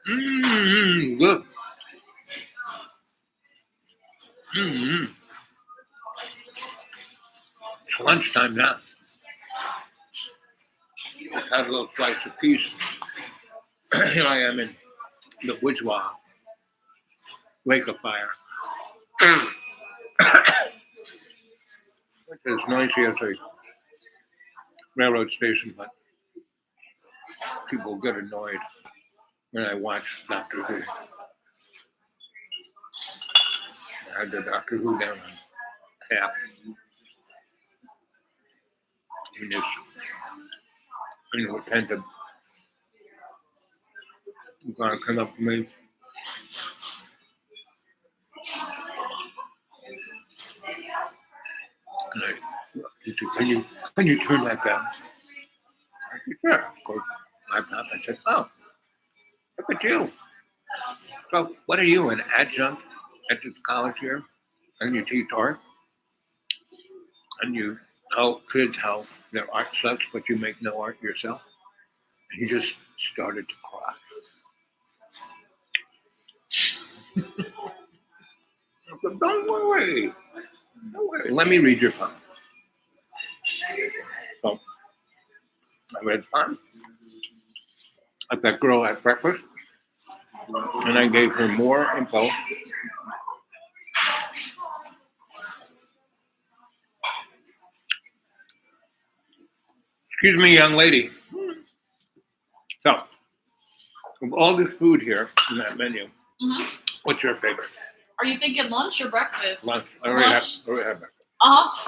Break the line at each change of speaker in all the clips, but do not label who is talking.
Good. It's lunchtime now. I had a little slice of peace. Here I am in the bourgeois wake up fire. Which is noisy as a railroad station, but people get annoyed when I watch Doctor Who. I had the Doctor Who down on half. You just, repent of God come up to me. And he said, can you turn that down? I said, yeah, of course. Laptop. I said, oh, look at you. So what are you, an adjunct at this college here? And you teach art? And you tell kids how their art sucks, but you make no art yourself? And he just started to cry. I said, don't worry. Don't worry. Let me read your poem. So I read poem at that girl at breakfast, and I gave her more info. Excuse me, young lady. So, of all this food here in that menu, what's your favorite?
Are you thinking lunch or breakfast?
Lunch. I already had breakfast.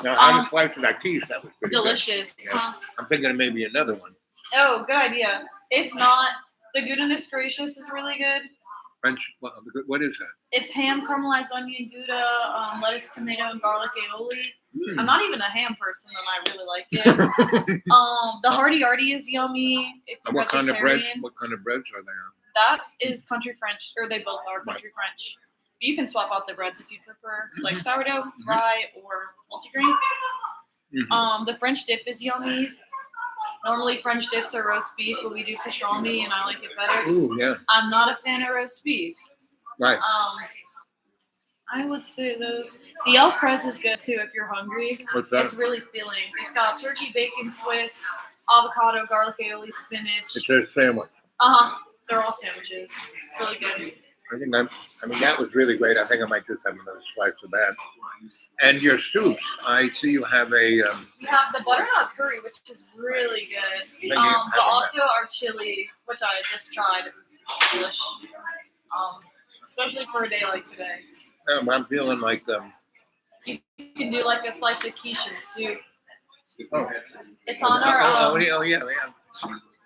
Now,
how
to slice of that quiche, that was pretty
delicious.
Good. Yeah. I'm thinking of maybe another one.
Oh, good idea. If not, the goodness gracious is really good.
French, what is that?
It's ham, caramelized onion, Gouda, lettuce, tomato, and garlic aioli. I'm not even a ham person, and I really like it. The Hearty Arty is yummy. If you're
what kind of bread?
vegetarian.
What kind of breads are they on?
That is country French, or they both are country French. You can swap out the breads if you prefer, like sourdough, rye, or multigrain. The French dip is yummy. Normally French dips are roast beef, but we do pastrami, and I like it better.
Ooh, yeah.
I'm not a fan of roast beef.
Right.
I would say those. The El Prez is good too if you're hungry.
What's that?
It's really filling. It's got turkey, bacon, Swiss, avocado, garlic aioli, spinach.
It's a sandwich.
They're all sandwiches. Really good.
I mean, that was really great. I think I might just have another slice of that. And your soups, I see you have a...
You have the butternut curry, which is really good. But also our chili, which I just tried. It was delicious. Especially for a day like today.
I'm feeling like...
You can do like a slice of quiche and soup.
Oh.
It's on our...
yeah.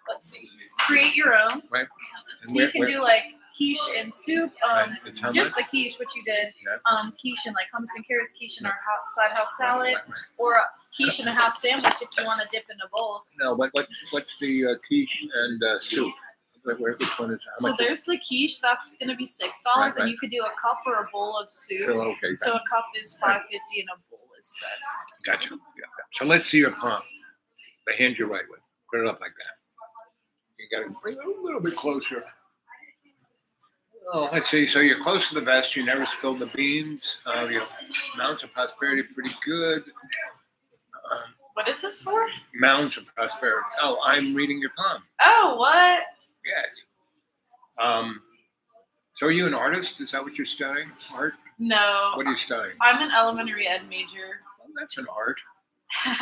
Let's see. Create your own.
Right.
So you can do like quiche and soup, just
much?
the quiche, which you did,
Yeah.
Quiche and like hummus and carrots, quiche and our side house salad, or a quiche and a half sandwich if you want to dip in a bowl.
No, but what's the quiche and soup? Which one is how much?
So there's the quiche, that's going to be $6,
Right.
and you could do a cup or a bowl of soup.
So, okay.
So a cup is $5.50 and a bowl is $7.
Gotcha. Yeah. So let's see your palm. The hand you're right with. Put it up like that. You got to bring it a little bit closer. Oh, let's see. So you're close to the vest. You never spilled the beans. Your mounds of prosperity pretty good.
What is this for?
Mounds of prosperity. Oh, I'm reading your palm.
Oh, what?
Yes. So are you an artist? Is that what you're studying? Art?
No.
What are you studying?
I'm an elementary ed major.
Well, that's an art.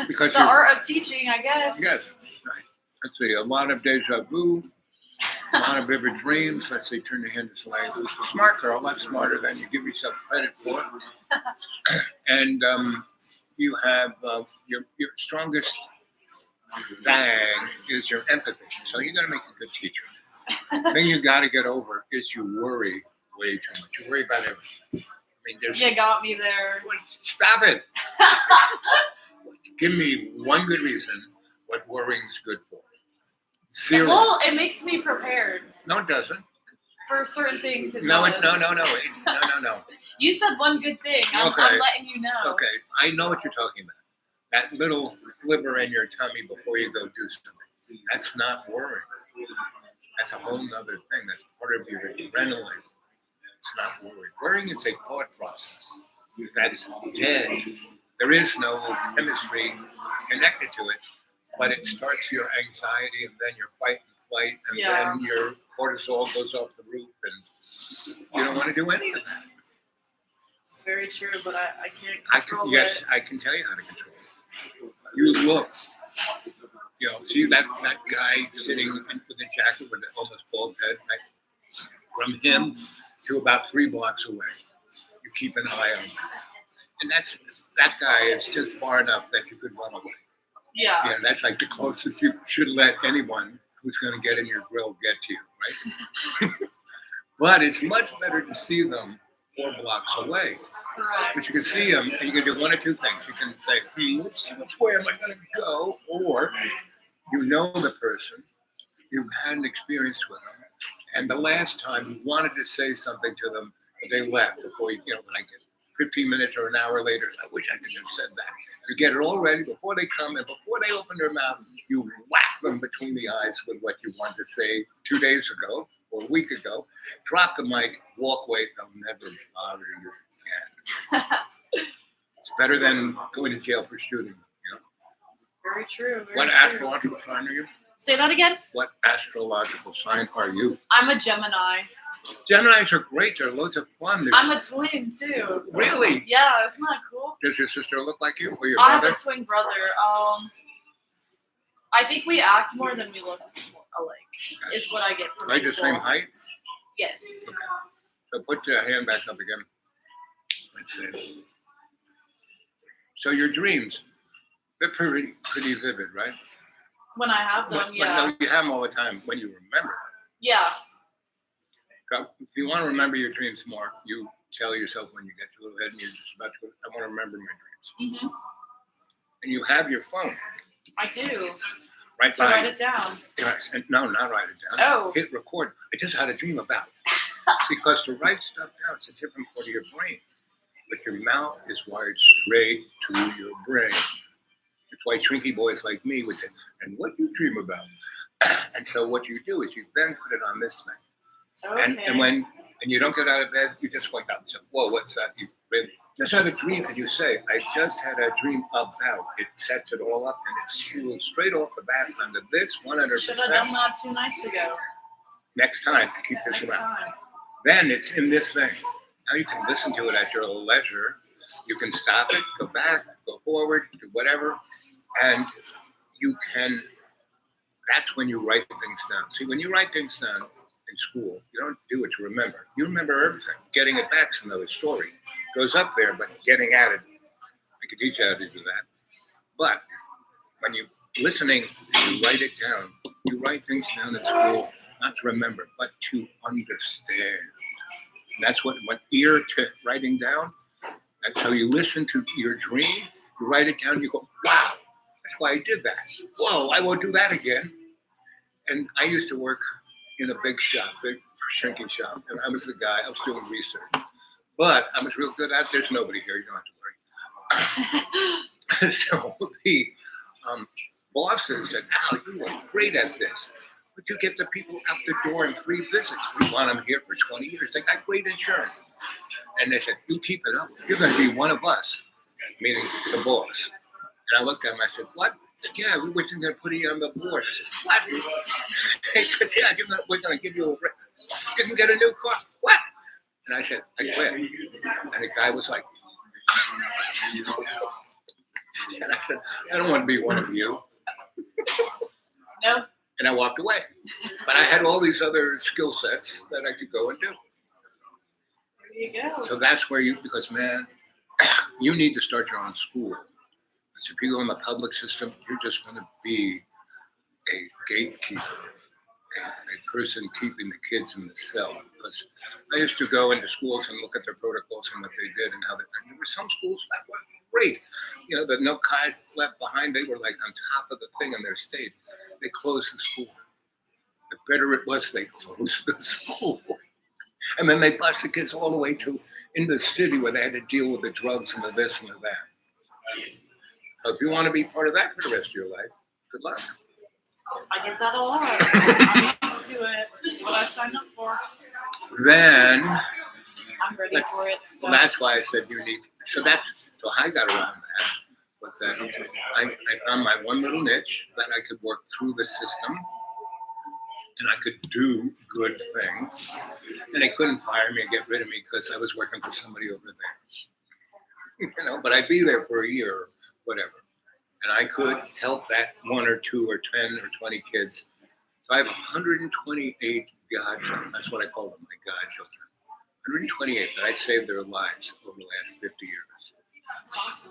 Because
the art of teaching, I guess.
Yes. Right. Let's see. A lot of deja vu. A lot of vivid dreams. Let's see. Turn your hand this way. Smart girl. That's smarter than you give yourself credit for. And you have your strongest thing is your empathy. So you're going to make a good teacher. The thing you got to get over is you worry way too much. You worry about everything. I mean,
you got me there.
Stop it. Give me one good reason what worrying's good for. Zero.
Well, it makes me prepared.
No, it doesn't.
For certain things, it
No.
does.
No.
You said one good thing. I'm letting you know.
Okay, I know what you're talking about. That little flipper in your tummy before you go do something. That's not worrying. That's a whole nother thing. That's part of your adrenaline. It's not worry. Worrying is a thought process. That is dead. There is no chemistry connected to it, but it starts your anxiety and then your fight and flight, and
Yeah.
then your cortisol goes off the roof, and you don't want to do any of that.
It's very true, but I can't
I
control
can, yes,
it.
I can tell you how to control it. You look, see that guy sitting with a jacket with an almost bald head, right? From him to about 3 blocks away. You keep an eye on him. And that guy is just far enough that you could run away.
Yeah.
Yeah, that's like the closest you should let anyone who's going to get in your grill get to you, right? But it's much better to see them 4 blocks away.
Correct.
But you can see them, and you can do one or two things. You can say, which way am I going to go? Or you know the person, you've had an experience with them, and the last time you wanted to say something to them, but they left before like 15 minutes or an hour later. I wish I could have said that. You get it all ready before they come, and before they open their mouth, you whack them between the eyes with what you wanted to say 2 days ago or a week ago. Drop the mic, walk away. They'll never bother you again. It's better than going to jail for shooting them.
Very true. Very
What
true.
astrological sign are you?
Say that again.
What astrological sign are you?
I'm a Gemini.
Geminis are great. They're loads of fun.
I'm a twin too.
Really?
Yeah, isn't that cool?
Does your sister look like you or your
I have
brother?
a twin brother. I think we act more than we look alike. Is what I get from
Are you the
people.
same height?
Yes.
Okay. So put your hand back up again. That's it. So your dreams, they're pretty vivid, right?
When I have them,
But
yeah.
no, you have them all the time when you remember them.
Yeah.
So if you want to remember your dreams more, you tell yourself when you get to a little head and you're just about to, I want to remember my dreams.
Mhm.
And you have your phone
I do.
right
To
by
write
you.
it down.
Yes, and no, not write it down.
Oh.
Hit record. I just had a dream about it. Because to write stuff down, it's a different part of your brain. But your mouth is wired straight to your brain. That's why shrinky boys like me would say, and what do you dream about? And so what you do is you then put it on this thing.
Okay.
And you don't get out of bed, you just wake up and say, whoa, what's that? You've been just had a dream, and you say, I just had a dream about. It sets it all up, and it's straight off the bat under this 100%.
Should have done that 2 nights ago.
Next time to keep this
Next
around.
time.
Then it's in this thing. Now you can listen to it at your leisure. You can stop it, go back, go forward, do whatever. And you can, that's when you write things down. See, when you write things down in school, you don't do it to remember. You remember everything. Getting it back's another story. It goes up there, but getting at it, I could teach you how to do that. But when you're listening, you write it down. You write things down in school, not to remember, but to understand. And that's what ear to writing down. That's how you listen to your dream. You write it down, you go, wow, that's why I did that. Whoa, I won't do that again. And I used to work in a big shop, big shrinking shop. And I was the guy, I was doing research. But I was real good at it. There's nobody here, you don't have to worry. So the bosses said, Al, you are great at this. But you get the people out the door in 3 visits. We want them here for 20 years. They got great insurance. And they said, you keep it up. You're going to be one of us, meaning the boss. And I looked at him, I said, what? He said, yeah, we were thinking of putting you on the board. I said, what? He said, yeah, we're going to give you you can get a new car. What? And I said, I quit. And the guy was like, and I said, I don't want to be one of you.
No.
And I walked away. But I had all these other skill sets that I could go and do.
There you go.
So that's where because man, you need to start your own school. So if you go in the public system, you're just going to be a gatekeeper, a person keeping the kids in the cell. Because I used to go into schools and look at their protocols and what they did and how they. And there were some schools that were great. You know, the no kid left behind. They were like on top of the thing in their state. They closed the school. The better it was, they closed the school. And then they bust the kids all the way to in the city where they had to deal with the drugs and the this and the that. So if you want to be part of that for the rest of your life, good luck.
I get that a lot. I'm used to it. This is what I signed up for.
Then,
I'm ready for it. So.
well, that's why I said you need. So I got around that. Was that I found my one little niche that I could work through the system, and I could do good things, and they couldn't fire me and get rid of me because I was working for somebody over there. But I'd be there for a year or whatever, and I could help that 1 or 2 or 10 or 20 kids. So I have 128 godchildren. That's what I call them, my godchildren. 128 that I saved their lives over the last 50 years.
That's awesome.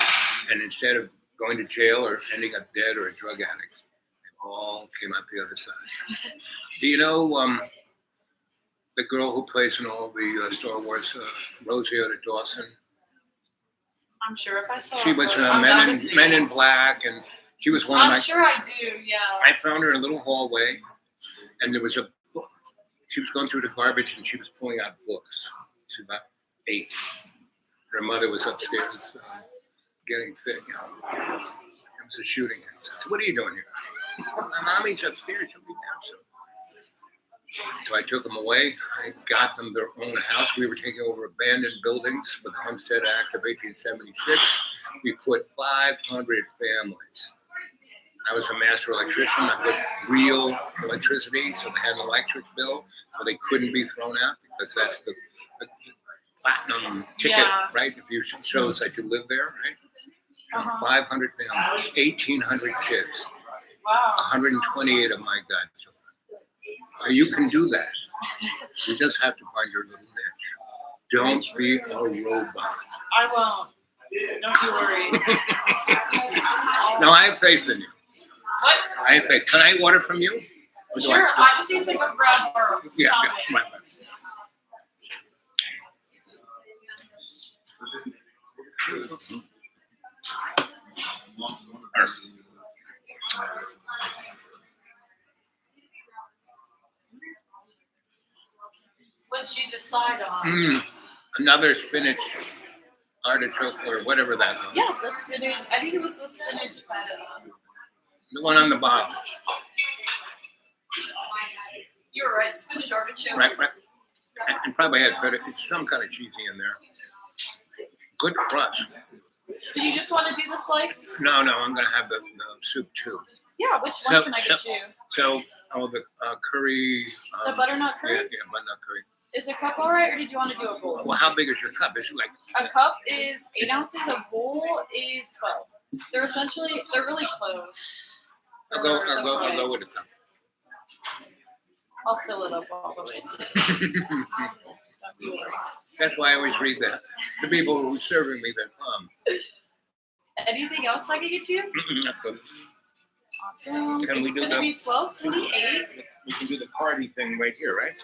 And instead of going to jail or ending up dead or a drug addict, they all came out the other side. Do you know the girl who plays in all the Star Wars, Rosario Dawson?
I'm sure if I saw
She
her,
was
I'm
Men in Black, and she was one of my.
I'm sure I do. Yeah.
I found her in a little hallway, and there was a book. She was going through the garbage, and she was pulling out books. She was about 8. Her mother was upstairs getting fit. There was a shooting. I said, "What are you doing here?" "My mommy's upstairs. She'll be down soon." So I took them away. I got them their own house. We were taking over abandoned buildings with the Homestead Act of 1876. We put 500 families. I was a master electrician. I put real electricity, so they had an electric bill, so they couldn't be thrown out because that's the platinum ticket, right? If you shows that you live there, right? So 500 families, 1,800 kids,
Wow.
128 of my godchildren. So you can do that. You just have to find your little niche. Don't be a robot.
I won't. Don't you worry.
No, I have faith in you.
What?
I have faith. Can I order from you? Or do
Sure. I just need to go grab our
Yeah,
topic.
right.
What'd you decide on?
Another spinach artichoke or whatever that was.
Yeah, the spinach. I think it was the spinach feta.
The one on the bottom.
You were right. Spinach artichoke.
Right. And probably had feta. It's some kind of cheesy in there. Good crust.
Did you just want to do the slice?
No, I'm going to have the soup too.
Yeah, which one can I get you?
So, the curry.
The butternut curry?
Yeah, butternut curry.
Is a cup all right, or did you want to do a bowl?
Well, how big is your cup? Is it like
A cup is 8 ounces. A bowl is 12. They're really close.
I'll go with the cup.
I'll fill it up all the way too. Don't you worry.
That's why I always read that. The people who are serving me that
Anything else I can get you?
That's good.
Awesome.
Can we
It's
do
gonna
the-
be $12.28.
We can do the party thing right here, right?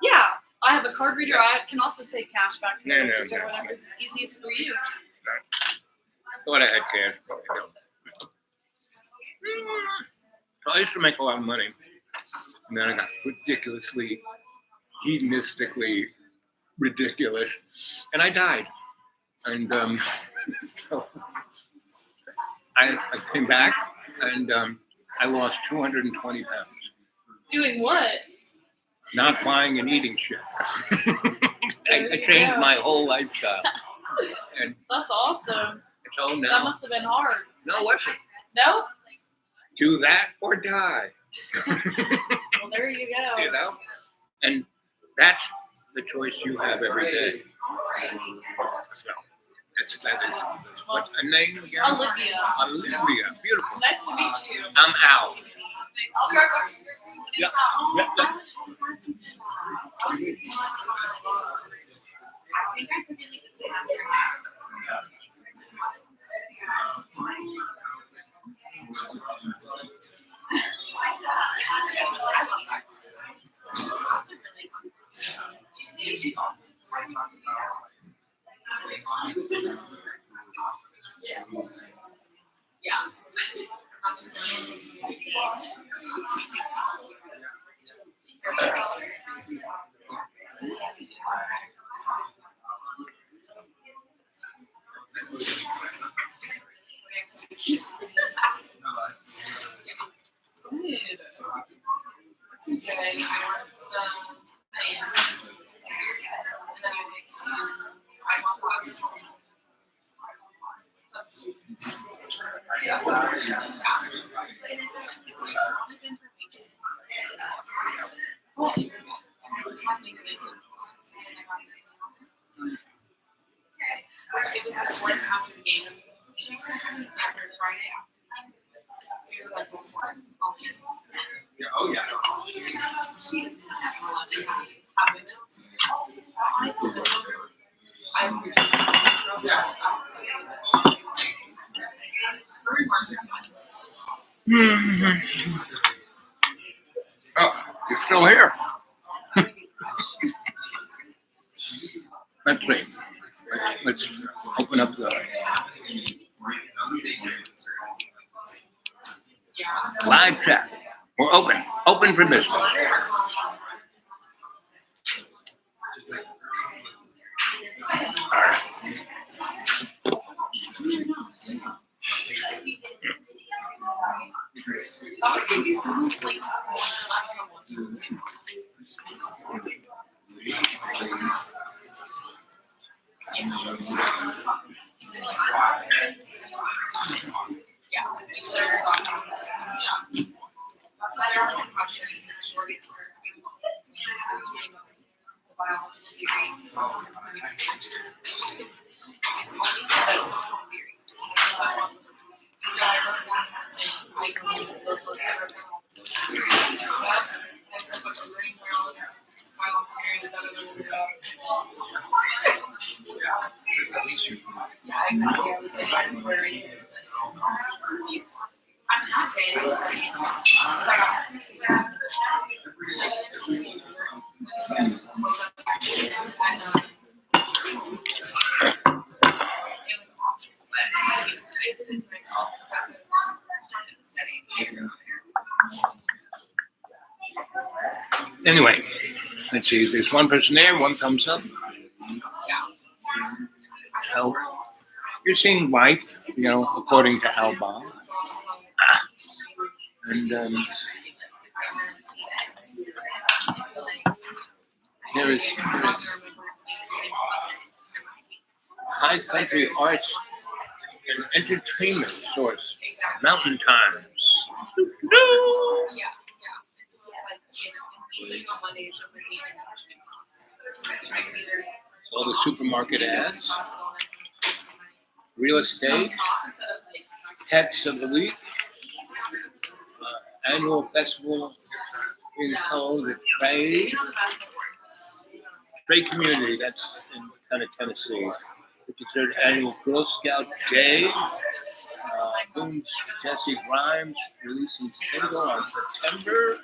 Yeah, I have a card reader. I can also take cash back to the
No,
register,
no.
whatever's easiest for you.
Thought I had cash, but I don't. So I used to make a lot of money, and then I got ridiculously, hedonistically ridiculous, and I died. And so I came back, and I lost 220 pounds.
Doing what?
Not buying and eating shit. I changed my whole lifestyle. And
That's awesome.
so
That
now,
must have been hard.
no, listen,
No?
do that or die.
Well, there you go.
You know? And that's the choice you have every day. So that is what's a name again?
Olivia.
Olivia. Beautiful.
It's nice to meet you.
I'm Al.
I'll be right back.
Yeah.
I think I took it like the same as your Yeah. Good.
Oh, you're still here. Let's see. Let's open up the live chat. We're open. Open for business. Anyway, let's see. There's one person there, one thumbs up. So you're seeing life, according to Alba. And there is high country arts and entertainment source, Mountain Times. All the supermarket ads, real estate, pets of the week, annual festival in the trade community, that's in kind of Tennessee. It's the third annual Girl Scout Day. Boone's Jesse Grimes releasing single on September.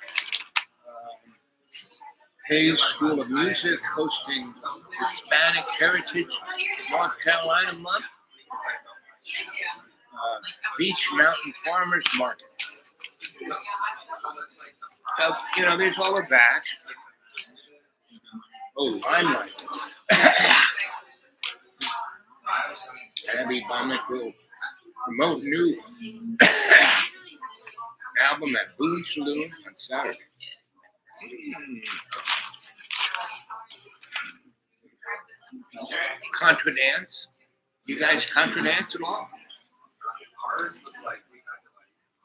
Hayes School of Music hosting Hispanic Heritage North Carolina Month. Beach Mountain Farmers Market. So, there's all of that. Oh, Limelight. Abby Bonnet will promote new album at Boone Saloon on Saturday. Contra dance. You guys contra dance at all?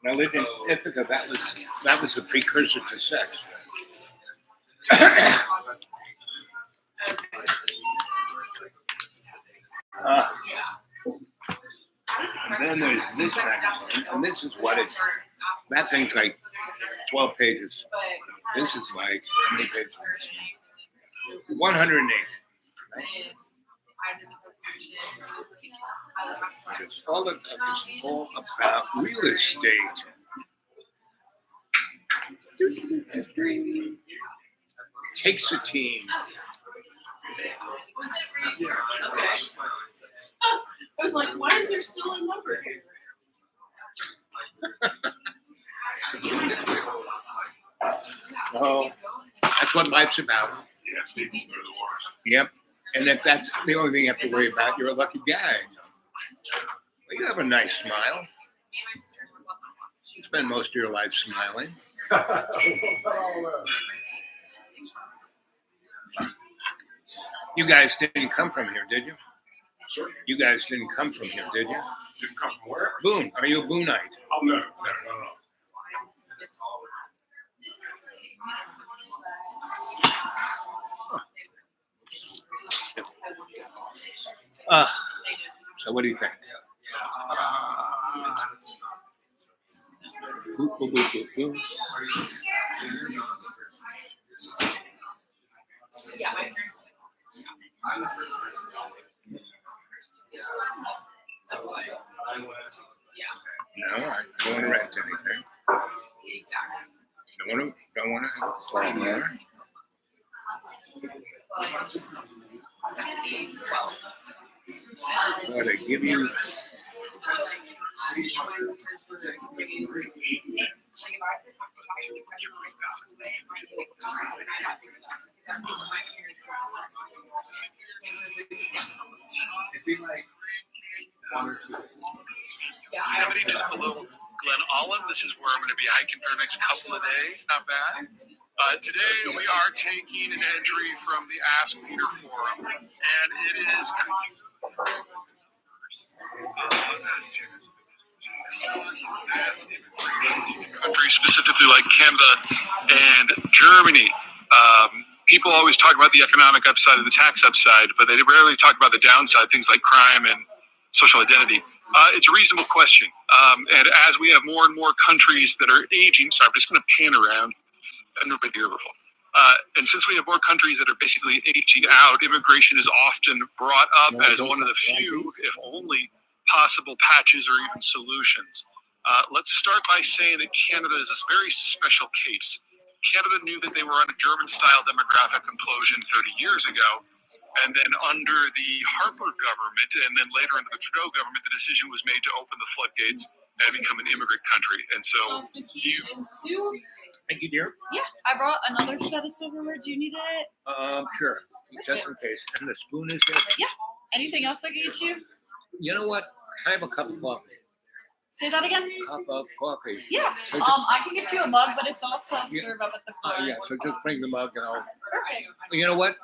When I lived in Ithaca, that was the precursor to sex. And then there's this magazine, and this is what it's. That thing's like 12 pages. This is like how many pages? 108. Right? It's all about real estate. Takes a team.
I was like, why is there still a number here?
Oh, that's what life's about. Yep. And if that's the only thing you have to worry about, you're a lucky guy. Well, you have a nice smile. You spend most of your life smiling. You guys didn't come from here, did you?
Sure.
You guys didn't come from here, did you?
Didn't come from where?
Boone. Are you a Booneite?
Oh, no.
So what do you think? Boop, boop, boop, boop, boop. No, I don't want to rent anything. Don't want to have a plumber. But I give you.
Yosemite just below Glen Allen. This is where I'm going to be hiking for the next couple of days. Not bad. Today we are taking an entry from the Ask Peter Forum, and it is countries specifically like Canada and Germany. People always talk about the economic upside and the tax upside, but they rarely talk about the downside, things like crime and social identity. It's a reasonable question. And as we have more and more countries that are aging, sorry, I'm just going to pan around. Nobody here before. And since we have more countries that are basically aging out, immigration is often brought up as one of the few, if only, possible patches or even solutions. Let's start by saying that Canada is a very special case. Canada knew that they were on a German-style demographic implosion 30 years ago, and then under the Harper government, and then later under the Trudeau government, the decision was made to open the floodgates and become an immigrant country. And so
Thank you, dear.
Yeah, I brought another set of silverware. Do you need it?
Sure. Just in case. And the spoon is there.
Yeah. Anything else I can get you?
You know what? I have a cup of coffee.
Say that again.
Cup of coffee.
Yeah.
So
I can get you a mug, but it's all self-serve up at the front.
yeah. So just bring the mug and I'll.
Perfect.
You know what?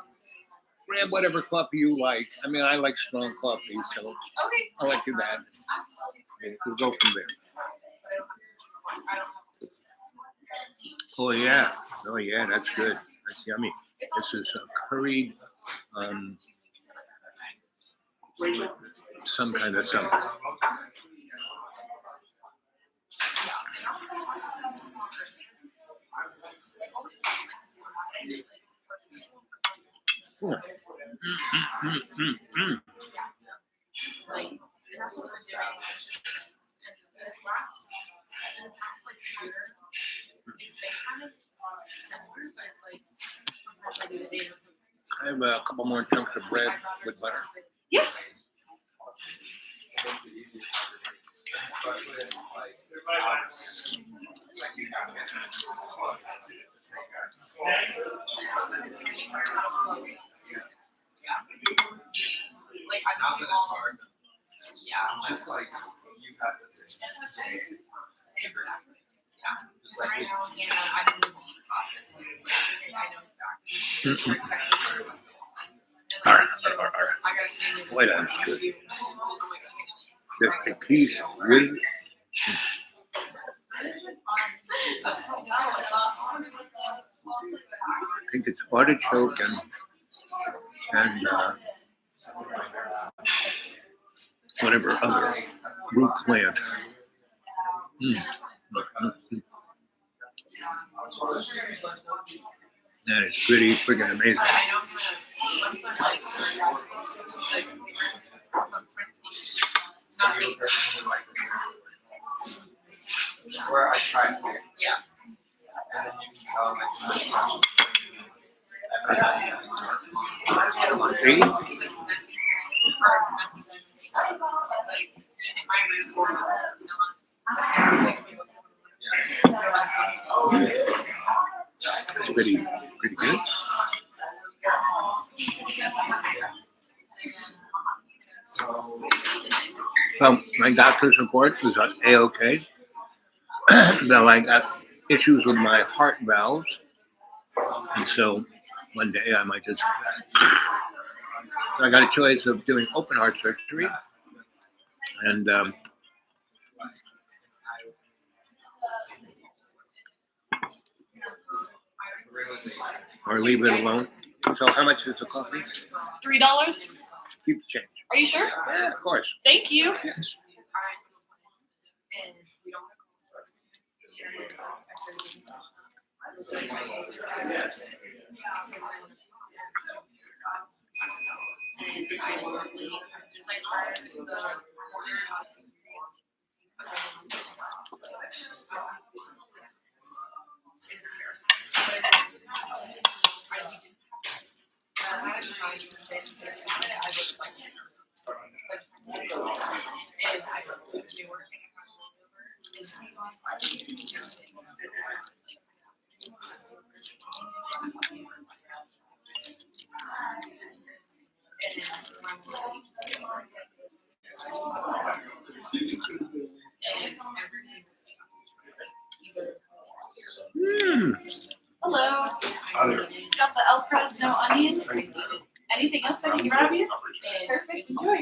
Grab whatever coffee you like. I mean, I like strong coffee, so
Okay.
I'll let you that. We'll go from there. Oh yeah, that's good. That's yummy. This is curried, some kind of something. Oh. I have a couple more chunks of bread with butter.
Yeah.
Just like you have this
Boy, that's good. The piece really. I think it's artichoke and whatever other root plant. That is pretty freaking amazing.
where I try to. Yeah. And then you can tell
See? It's pretty good. So my doctor's report was A-OK. Though I got issues with my heart valves. And so one day I might just, I got a choice of doing open heart surgery and or leave it alone. So how much is the coffee?
$3.
Keep the change.
Are you sure?
Yeah, of course.
Thank you.
Yes.
Hello. Got the El Fresno onion. Anything else I can grab you? Perfect. Enjoy.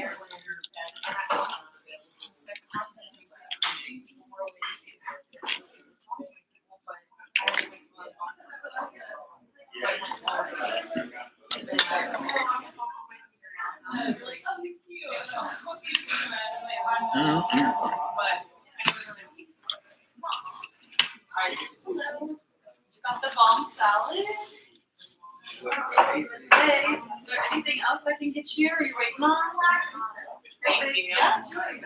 Hello. Got the bomb salad. Hey, is there anything else I can get you? Or are you waiting on? Thank you. Yeah, enjoy.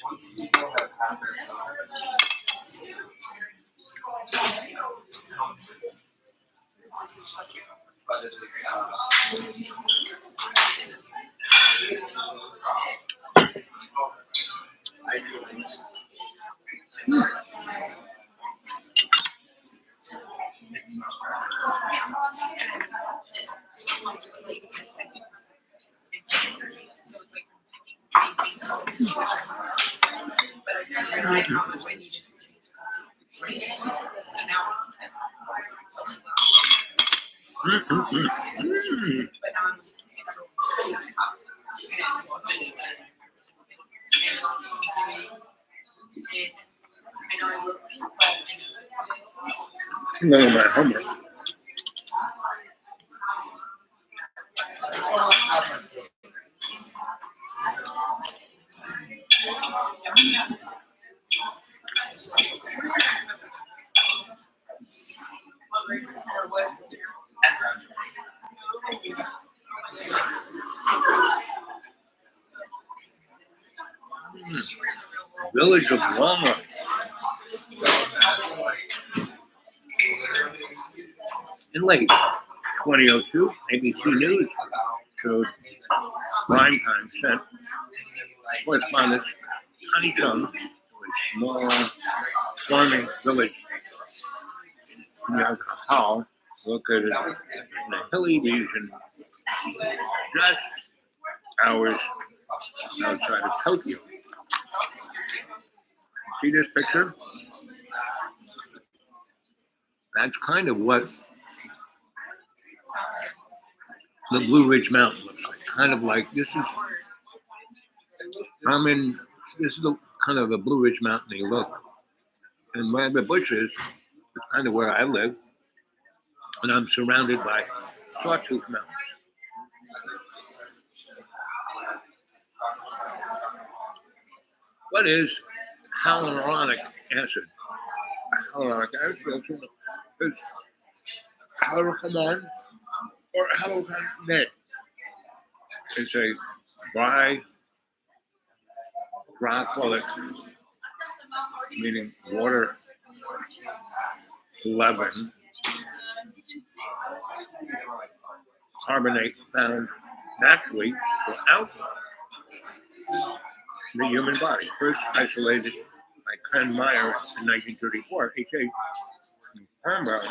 Once people have had their but it is
None of my homework. Village of Walmart. In late 2002, ABC News showed primetime sent correspondents Honeycomb to a small farming village in Yakuhao, located in a hilly region just hours outside of Tokyo. See this picture? That's kind of what the Blue Ridge Mountain looks like. Kind of like this is the kind of the Blue Ridge Mountain look. And where the bush is kind of where I live. And I'm surrounded by Sawtooth Mountains. What is hyaluronic acid? Hyaluronic acid is hyaluronate or hyaluronate. It's a bihydroxylic, meaning water 11 carbonate found naturally throughout the human body. First isolated by Ken Meyer in 1934. H.A. Farnborough,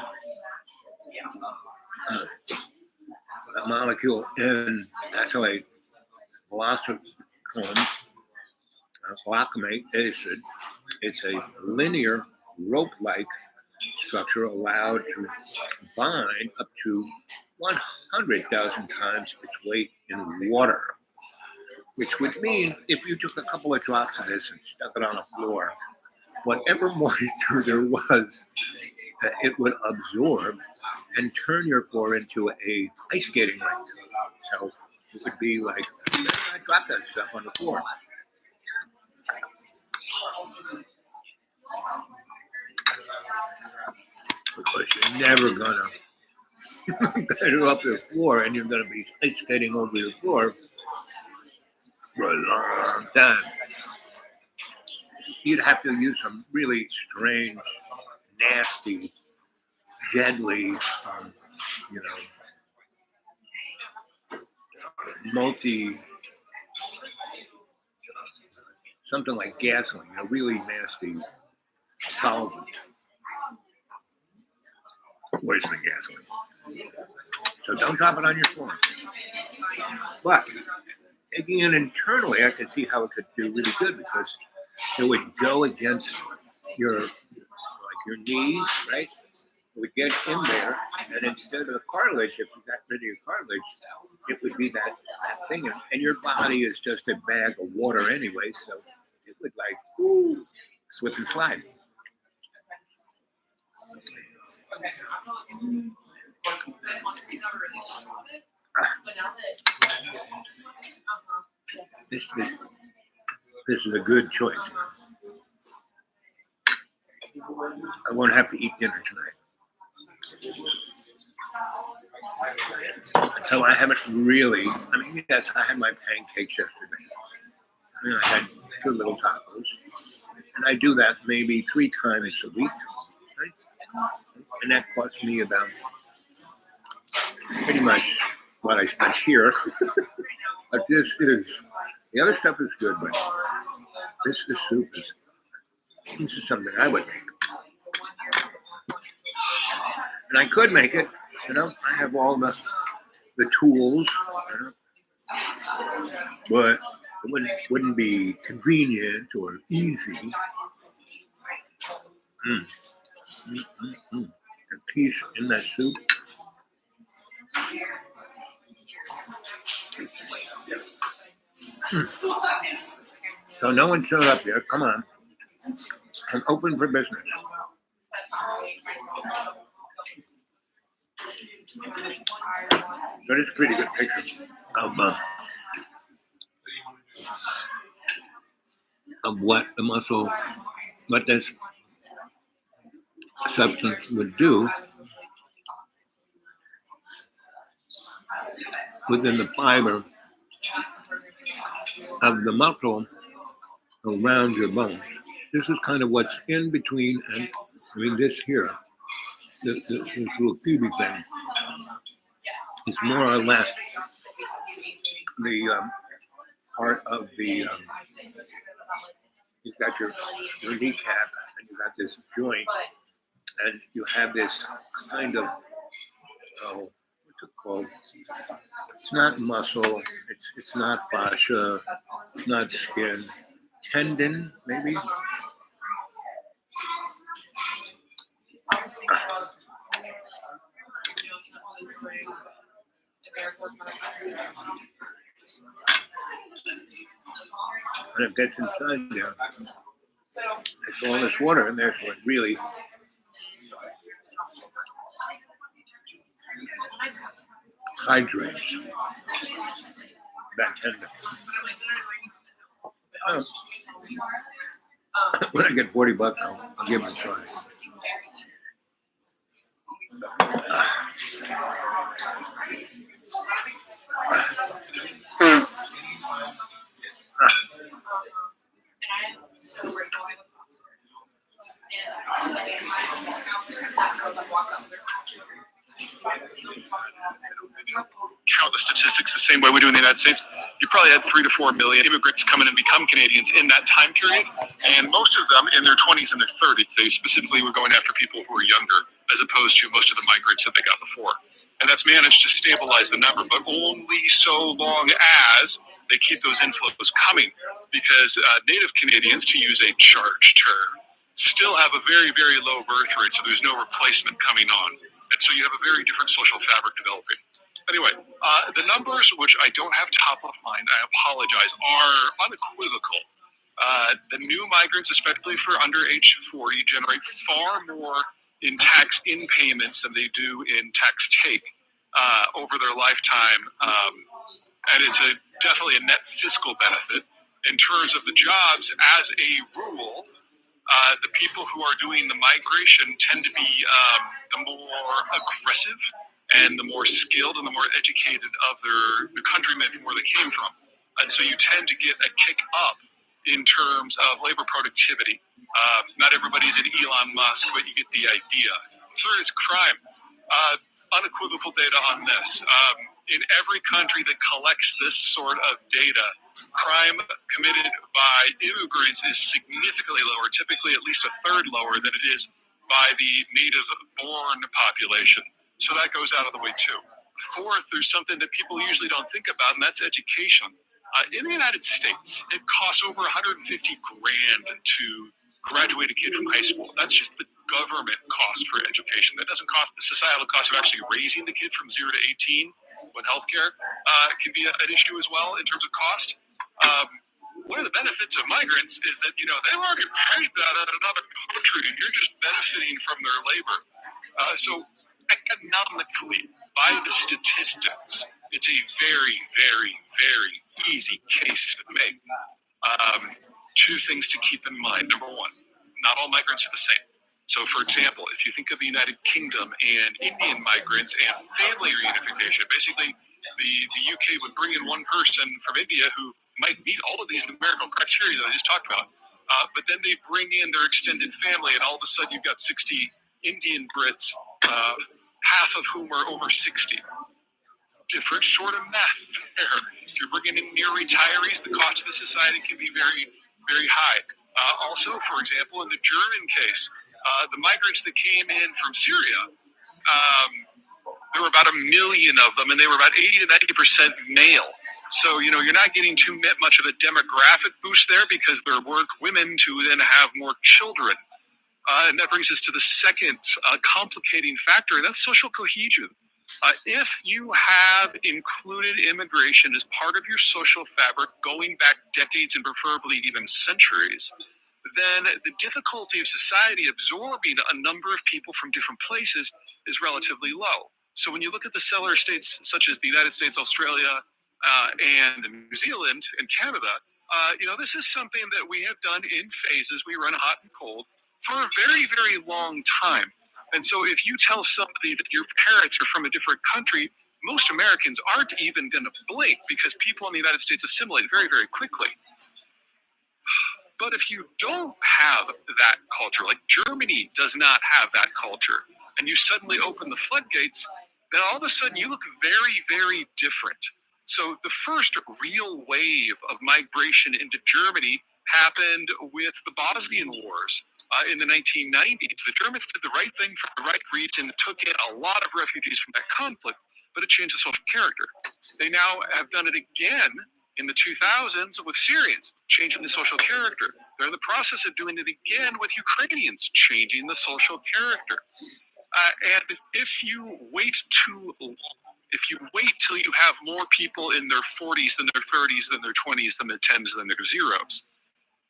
a molecule in acylate velocicome, glutamate acid. It's a linear rope-like structure allowed to bind up to 100,000 times its weight in water, which would mean if you took a couple of drops of this and stuck it on the floor, whatever moisture there was, it would absorb and turn your floor into a ice skating rink. So it would be like, I dropped that stuff on the floor. Because you're never gonna get it off the floor, and you're gonna be ice skating over the floor for a long time. You'd have to use some really strange, nasty, deadly, you know, something like gasoline, really nasty solvent. Worse than gasoline. So don't drop it on your floor. But taking it internally, I could see how it could do really good because it would go against your knees, right? It would get in there, and instead of the cartilage, if you got rid of your cartilage, it would be that thing. And your body is just a bag of water anyway, so it would slip and slide. This is a good choice. I won't have to eat dinner tonight. So I haven't really, yes, I had my pancakes yesterday. I had 2 little tacos. And I do that maybe 3 times a week. Right? And that costs me about pretty much what I spent here. But this is, the other stuff is good, but this soup this is something I would make. And I could make it, I have all the tools, but it wouldn't be convenient or easy. A piece in that soup. So no one showed up yet. Come on. I'm open for business. That is a pretty good picture of what the muscle, what this substance would do within the fiber of the muscle around your bones. This is kind of what's in between, and this here, this little cubey thing, is more or less the part of the, you've got your kneecap, and you've got this joint, and you have this kind of, what's it called? It's not muscle, it's not fascia, it's not skin. Tendon, maybe? When it gets inside there, there's all this water in there, so it really hydrates that tendon. When I get $40, I'll give it a try.
Count the statistics the same way we do in the United States. You probably had 3 to 4 million immigrants come in and become Canadians in that time period, and most of them in their 20s and their 30s. They specifically were going after people who were younger, as opposed to most of the migrants that they got before. And that's managed to stabilize the number, but only so long as they keep those inflows coming, because Native Canadians, to use a charged term, still have a very, very low birth rate, so there's no replacement coming on. And so you have a very different social fabric developing. Anyway, the numbers, which I don't have top of mind, I apologize, are unequivocal. The new migrants, especially for under age 40, generate far more in tax in payments than they do in tax take over their lifetime. And it's definitely a net fiscal benefit. In terms of the jobs, as a rule, the people who are doing the migration tend to be the more aggressive and the more skilled and the more educated of the countrymen from where they came from. And so you tend to get a kick up in terms of labor productivity. Not everybody's an Elon Musk, but you get the idea. Third is crime. Unequivocal data on this. In every country that collects this sort of data, crime committed by immigrants is significantly lower, typically at least a third lower than it is by the native-born population. So that goes out of the way too. Fourth, there's something that people usually don't think about, and that's education. In the United States, it costs over $150,000 to graduate a kid from high school. That's just the government cost for education. That doesn't cost the societal cost of actually raising the kid from 0 to 18, when healthcare can be an issue as well in terms of cost. One of the benefits of migrants is that, they've already paid that at another country, and you're just benefiting from their labor. So economically, by the statistics, it's a very, very, very easy case to make. Two things to keep in mind. Number one, not all migrants are the same. So, for example, if you think of the United Kingdom and Indian migrants and family reunification, basically the UK would bring in one person from India who might meet all of these numerical criteria that I just talked about, but then they bring in their extended family, and all of a sudden you've got 60 Indian Brits, half of whom are over 60. Different sort of math there. If you're bringing in near retirees, the cost to the society can be very, very high. Also, for example, in the German case, the migrants that came in from Syria, there were about 1 million of them, and they were about 80 to 90% male. So, you're not getting too much of a demographic boost there because there weren't women to then have more children. And that brings us to the second complicating factor, and that's social cohesion. If you have included immigration as part of your social fabric going back decades and preferably even centuries, then the difficulty of society absorbing a number of people from different places is relatively low. So when you look at the settler states such as the United States, Australia, and New Zealand and Canada, this is something that we have done in phases. We run hot and cold for a very, very long time. And so if you tell somebody that your parents are from a different country, most Americans aren't even going to blink because people in the United States assimilate very, very quickly. But if you don't have that culture, like Germany does not have that culture, and you suddenly open the floodgates, then all of a sudden you look very, very different. So the first real wave of migration into Germany happened with the Bosnian Wars in the 1990s. The Germans did the right thing for the right reason, took in a lot of refugees from that conflict, but it changed the social character. They now have done it again in the 2000s with Syrians, changing the social character. They're in the process of doing it again with Ukrainians, changing the social character. And if you wait too long, if you wait till you have more people in their 40s than their 30s, than their 20s, than their 10s, than their zeros,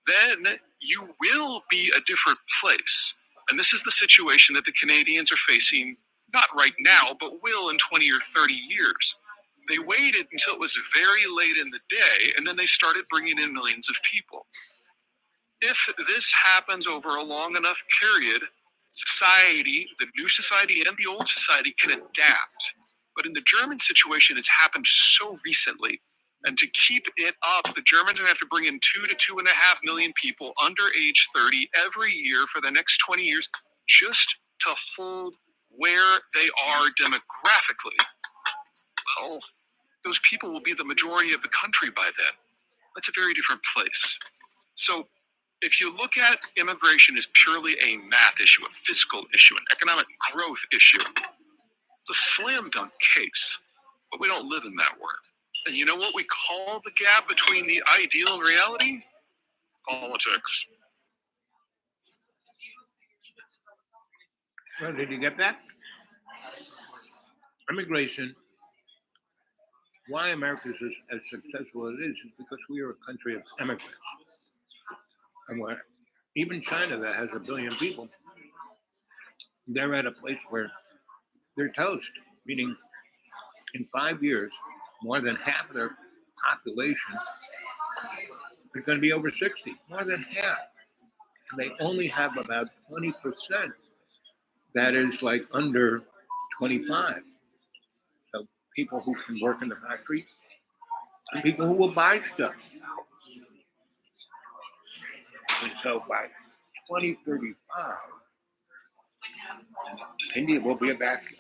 then you will be a different place. And this is the situation that the Canadians are facing, not right now, but will in 20 or 30 years. They waited until it was very late in the day, and then they started bringing in millions of people. If this happens over a long enough period, society, the new society and the old society, can adapt. But in the German situation, it's happened so recently. And to keep it up, the Germans have to bring in 2 to 2.5 million people under age 30 every year for the next 20 years just to hold where they are demographically. Well, those people will be the majority of the country by then. That's a very different place. So if you look at immigration as purely a math issue, a fiscal issue, an economic growth issue, it's a slam dunk case, but we don't live in that world. And you know what we call the gap between the ideal and reality? Politics.
Well, did you get that? Immigration. Why America is as successful as it is because we are a country of immigrants. And where even China, that has 1 billion people, they're at a place where they're toast, meaning in 5 years, more than half of their population is going to be over 60, more than half. And they only have about 20% that is like under 25. So people who can work in the factory and people who will buy stuff. And so by 2035, India will be a basket.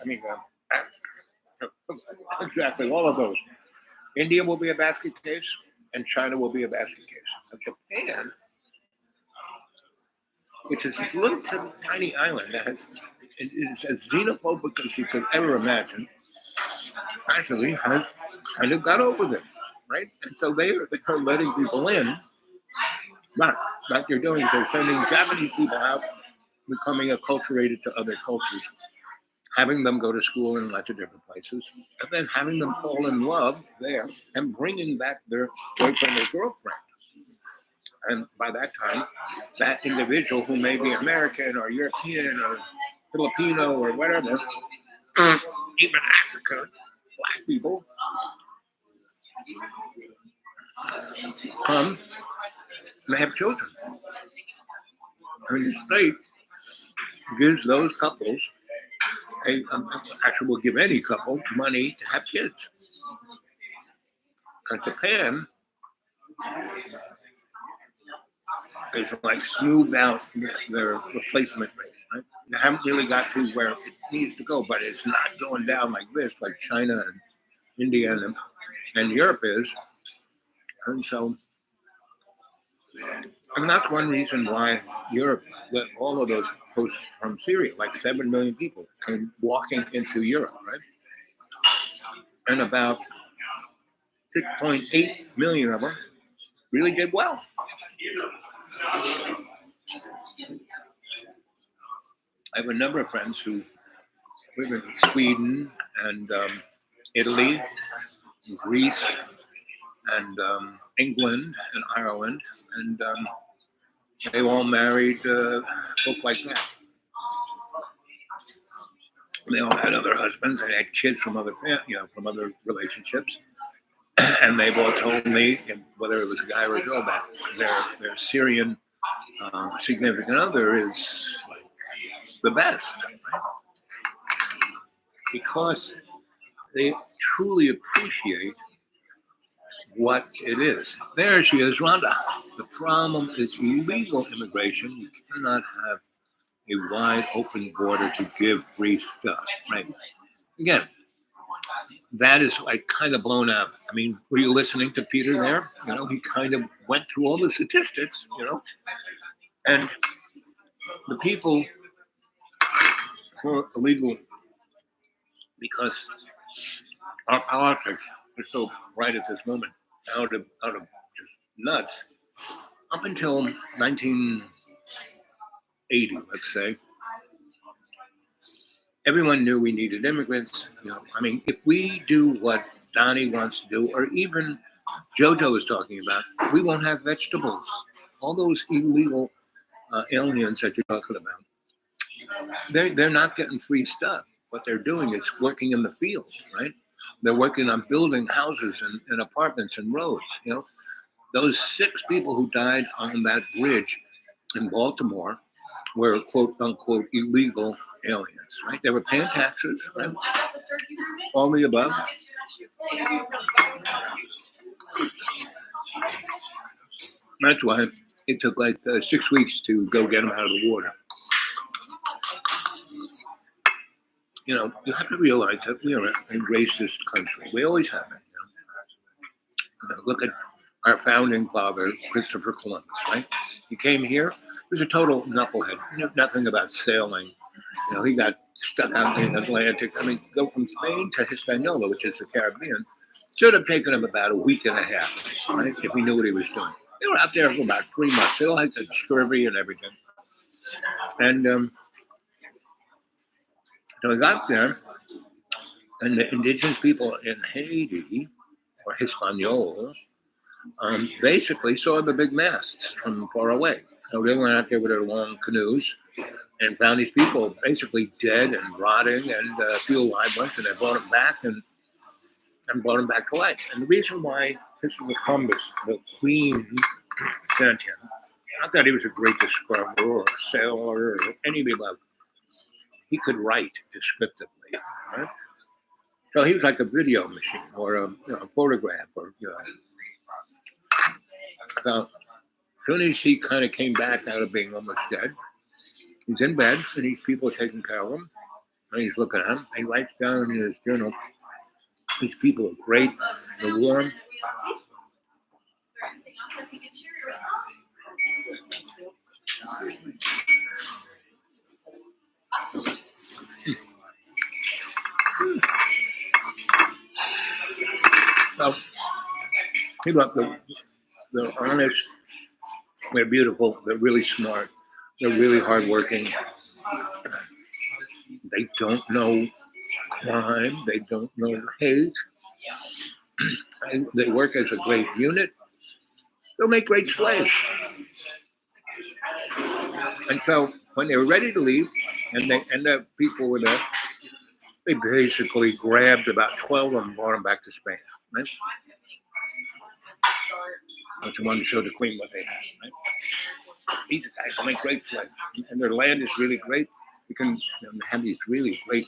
Exactly, all of those. India will be a basket case, and China will be a basket case. And Japan, which is this little tiny island that is as xenophobic as you could ever imagine, actually has kind of got over this, right? And so they are letting people in, but like they're doing, they're sending Japanese people out, becoming acculturated to other cultures, having them go to school in lots of different places, and then having them fall in love there and bringing back their boyfriend or girlfriend. And by that time, that individual who may be American or European or Filipino or whatever, even African, black people, come and they have children. And the state gives those couples, actually will give any couple money to have kids. And Japan is like smoothed out their replacement rate. Right? They haven't really got to where it needs to go, but it's not going down like this, like China and India and Europe is. And so, and that's one reason why Europe let all of those posts from Syria, like 7 million people, came walking into Europe, right? And about 6.8 million of them really did well. I have a number of friends who live in Sweden and Italy, and Greece, and England and Ireland, and they all married folk like that. They all had other husbands and had kids from other, from other relationships, and they've all told me, whether it was a guy or a girl, that their Syrian significant other is like the best, right? Because they truly appreciate what it is. There she is, Rhonda. The problem is illegal immigration. You cannot have a wide open border to give free stuff, right? Again, that is like kind of blown out. I mean, were you listening to Peter there? He kind of went through all the statistics, and the people who are illegal because our politics are so right at this moment, out of just nuts. Up until 1980, let's say, everyone knew we needed immigrants. If we do what Donnie wants to do, or even Jojo is talking about, we won't have vegetables. All those illegal aliens that you're talking about, they're not getting free stuff. What they're doing is working in the fields, right? They're working on building houses and apartments and roads. Those 6 people who died on that bridge in Baltimore were quote unquote illegal aliens, right? They were paying taxes, right? All the above. That's why it took like 6 weeks to go get them out of the water. You have to realize that we are a racist country. We always have been. Look at our founding father, Christopher Columbus, right? He came here. He was a total knucklehead. He knew nothing about sailing. He got stuck out in the Atlantic. Go from Spain to Hispaniola, which is the Caribbean, should have taken him about a week and a half, right? If he knew what he was doing. They were out there for about 3 months. They all had scurvy and everything. And So we got there, and the indigenous people in Haiti, or Hispaniola, basically saw the big masts from far away. So they went out there with their long canoes and found these people basically dead and rotting, and a few live ones, and they brought them back and brought him back to life. And the reason why Christopher Columbus, the Queen, sent him, not that he was a great discoverer or sailor or any of the above, he could write descriptively. Right? So he was like a video machine or a photograph. Or So as soon as he kind of came back out of being almost dead, he's in bed and these people are taking care of him. And he's looking at him. He writes down in his journal, these people are great, they're warm. So, he loved them. They're honest, they're beautiful, they're really smart, they're really hardworking. They don't know crime, they don't know hate. They work as a great unit. They'll make great slaves. And so when they were ready to leave, and the people were there, they basically grabbed about 12 of them and brought them back to Spain. Right? That's the one to show the Queen what they had. Right? These guys will make great slaves, and their land is really great. You can have these really great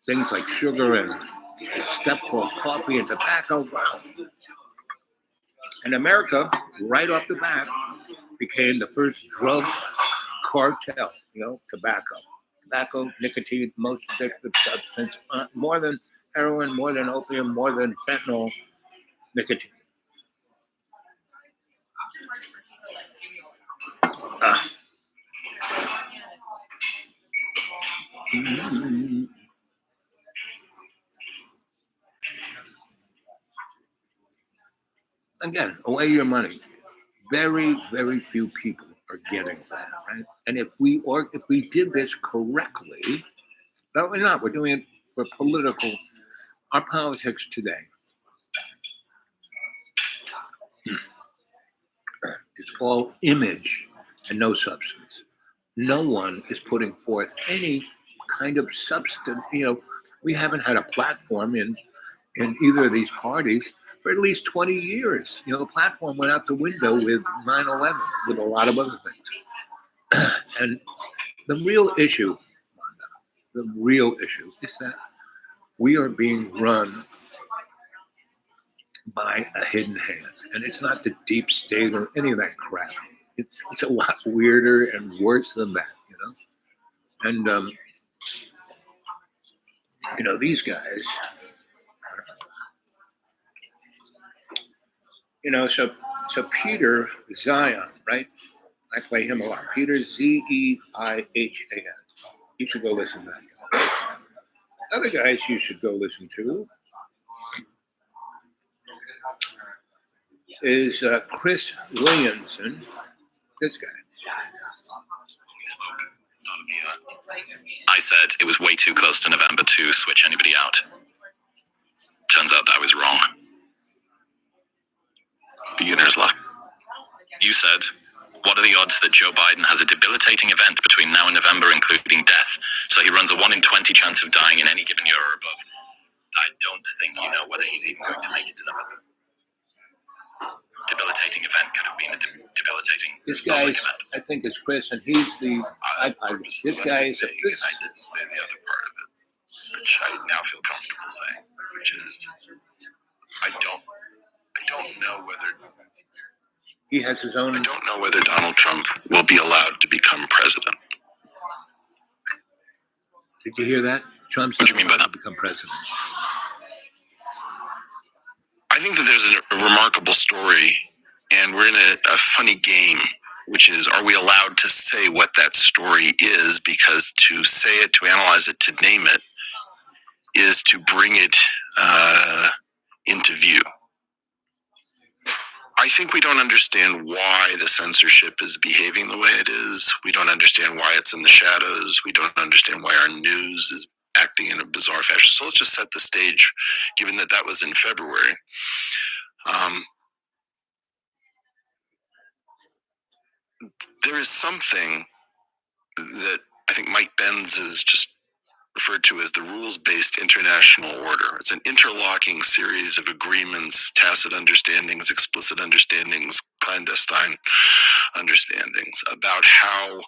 things like sugar and stuff called coffee and tobacco. Wow. And America, right off the bat, became the first drug cartel, tobacco. Tobacco, nicotine, most addictive substance, more than heroin, more than opium, more than fentanyl, nicotine. Again, away your money. Very, very few people are getting that, right? And if we did this correctly, no, we're not. We're doing it for political. Our politics today is all image and no substance. No one is putting forth any kind of substance. We haven't had a platform in either of these parties for at least 20 years. The platform went out the window with 9/11, with a lot of other things. And the real issue is that we are being run by a hidden hand. And it's not the deep state or any of that crap. It's a lot weirder and worse than that, And, these guys, so Peter Zion, right? I play him a lot. Peter, Zeihan. You should go listen to that. Other guys you should go listen to is Chris Williamson, this guy.
I said it was way too close to November to switch anybody out. Turns out I was wrong. Beginner's luck. You said, what are the odds that Joe Biden has a debilitating event between now and November, including death, so he runs a 1 in 20 chance of dying in any given year or above? I don't think you know whether he's even going to make it to November. Debilitating event could have been a debilitating
This guy,
event.
I think, is Chris, and he's the iPod. This guy is a physicist.
I didn't say the other part of it, which I now feel comfortable saying, which is, I don't know whether
He has his own.
I don't know whether Donald Trump will be allowed to become president.
Did you hear that? Trump's
What do you mean by
not
that?
become president.
I think that there's a remarkable story, and we're in a funny game, which is, are we allowed to say what that story is? Because to say it, to analyze it, to name it, is to bring it into view. I think we don't understand why the censorship is behaving the way it is. We don't understand why it's in the shadows. We don't understand why our news is bizarre fashion. So let's just set the stage, given that that was in February. There is something that I think Mike Benz has just referred to as the rules-based international order. It's an interlocking series of agreements, tacit understandings, explicit understandings, clandestine understandings about how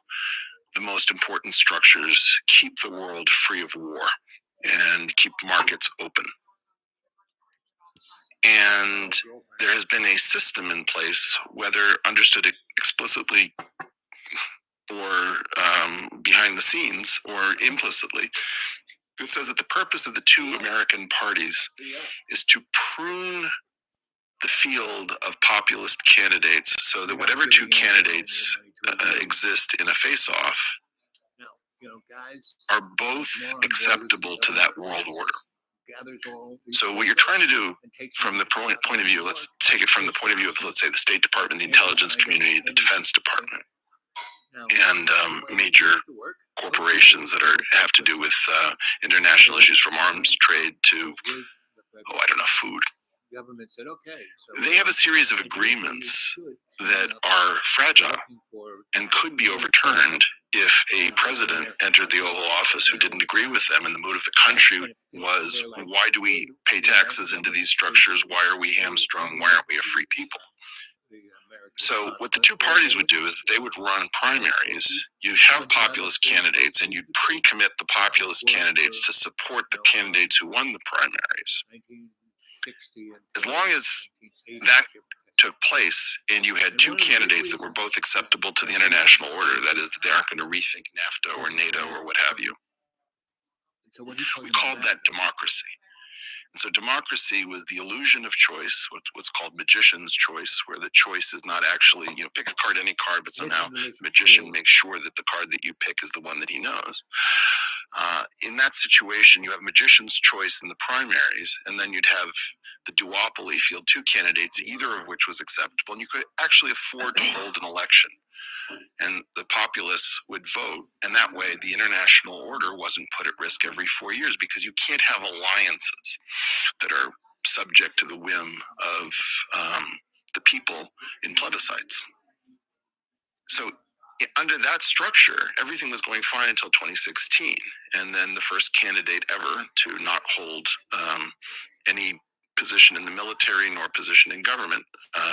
the most important structures keep the world free of war and keep markets open. And there has been a system in place, whether understood explicitly or behind the scenes or implicitly, that says that the purpose of the two American parties is to prune the field of populist candidates so that whatever two candidates exist in a face-off are both acceptable to that world order. So what you're trying to do from the point of view, let's take it from the point of view of, let's say, the State Department, the intelligence community, the Defense Department, and major corporations that have to do with international issues, from arms trade to, food. They have a series of agreements that are fragile and could be overturned if a president entered the Oval Office who didn't agree with them, and the mood of the country was, why do we pay taxes into these structures? Why are we hamstrung? Why aren't we a free people? So what the two parties would do is that they would run primaries. You'd have populist candidates, and you'd pre-commit the populist candidates to support the candidates who won the primaries. As long as that took place and you had two candidates that were both acceptable to the international order, that is, that they aren't going to rethink NAFTA or NATO or what have you, we called that democracy. And so democracy was the illusion of choice, what's called magician's choice, where the choice is not actually, pick a card, any card, but somehow the magician makes sure that the card that you pick is the one that he knows. In that situation, you have magician's choice in the primaries, and then you'd have the duopoly field two candidates, either of which was acceptable, and you could actually afford to hold an election. And the populace would vote, and that way the international order wasn't put at risk every 4 years, because you can't have alliances that are subject to the whim of the people in plebiscites. So under that structure, everything was going fine until 2016. And then the first candidate ever to not hold any position in the military nor position in government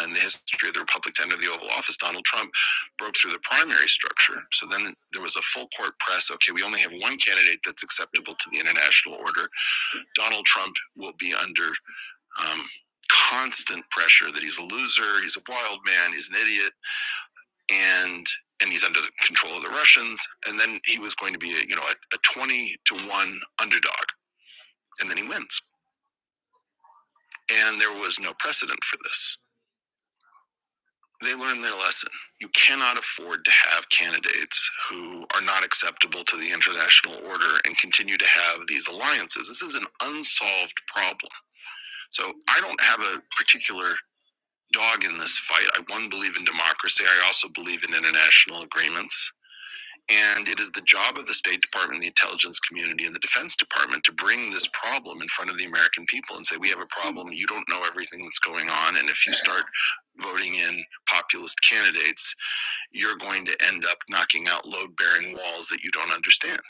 in the history of the Republic to enter the Oval Office, Donald Trump, broke through the primary structure. So then there was a full court press. Okay, we only have one candidate that's acceptable to the international order. Donald Trump will be under constant pressure that he's a loser, he's a wild man, he's an idiot, and he's under the control of the Russians. And then he was going to be a 20-1 underdog, and then he wins. And there was no precedent for this. They learned their lesson. You cannot afford to have candidates who are not acceptable to the international order and continue to have these alliances. This is an unsolved problem. So I don't have a particular dog in this fight. I, one, believe in democracy. I also believe in international agreements. And it is the job of the State Department, the intelligence community, and the Defense Department to bring this problem in front of the American people and say, we have a problem. You don't know everything that's going on. And if you start voting in populist candidates, you're going to end up knocking out load-bearing walls that you don't understand.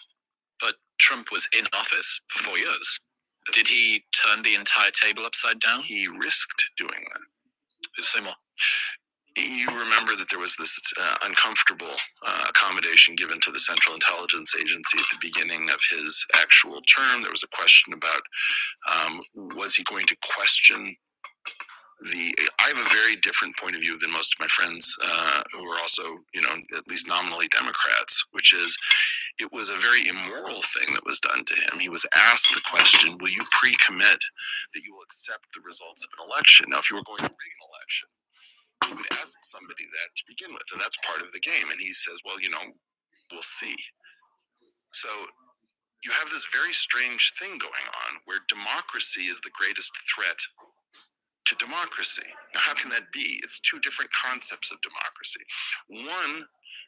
But Trump was in office for 4 years. Did he turn the entire table upside down?
He risked doing that.
Say more.
You remember that there was this uncomfortable accommodation given to the Central Intelligence Agency at the beginning of his actual term. There was a question about was he going to question I have a very different point of view than most of my friends who are also, at least nominally Democrats, which is it was a very immoral thing that was done to him. He was asked the question, will you pre-commit that you will accept the results of an election? Now, if you were going to rig an election, you would ask somebody that to begin with, and that's part of the game. And he says, well, we'll see. So you have this very strange thing going on where democracy is the greatest threat to democracy. Now, how can that be? It's two different concepts of democracy. One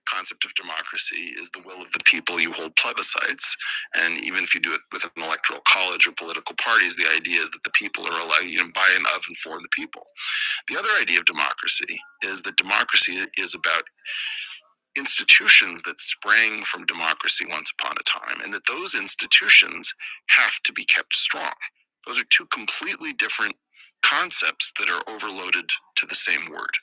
concept of democracy is the will of the people. You hold plebiscites, and even if you do it with an electoral college or political parties, the idea is that the people are allowed, by and of and for the people. The other idea of democracy is that democracy is about institutions that sprang from democracy once upon a time, and that those institutions have to be kept strong. Those are two completely different concepts that are overloaded to the same word.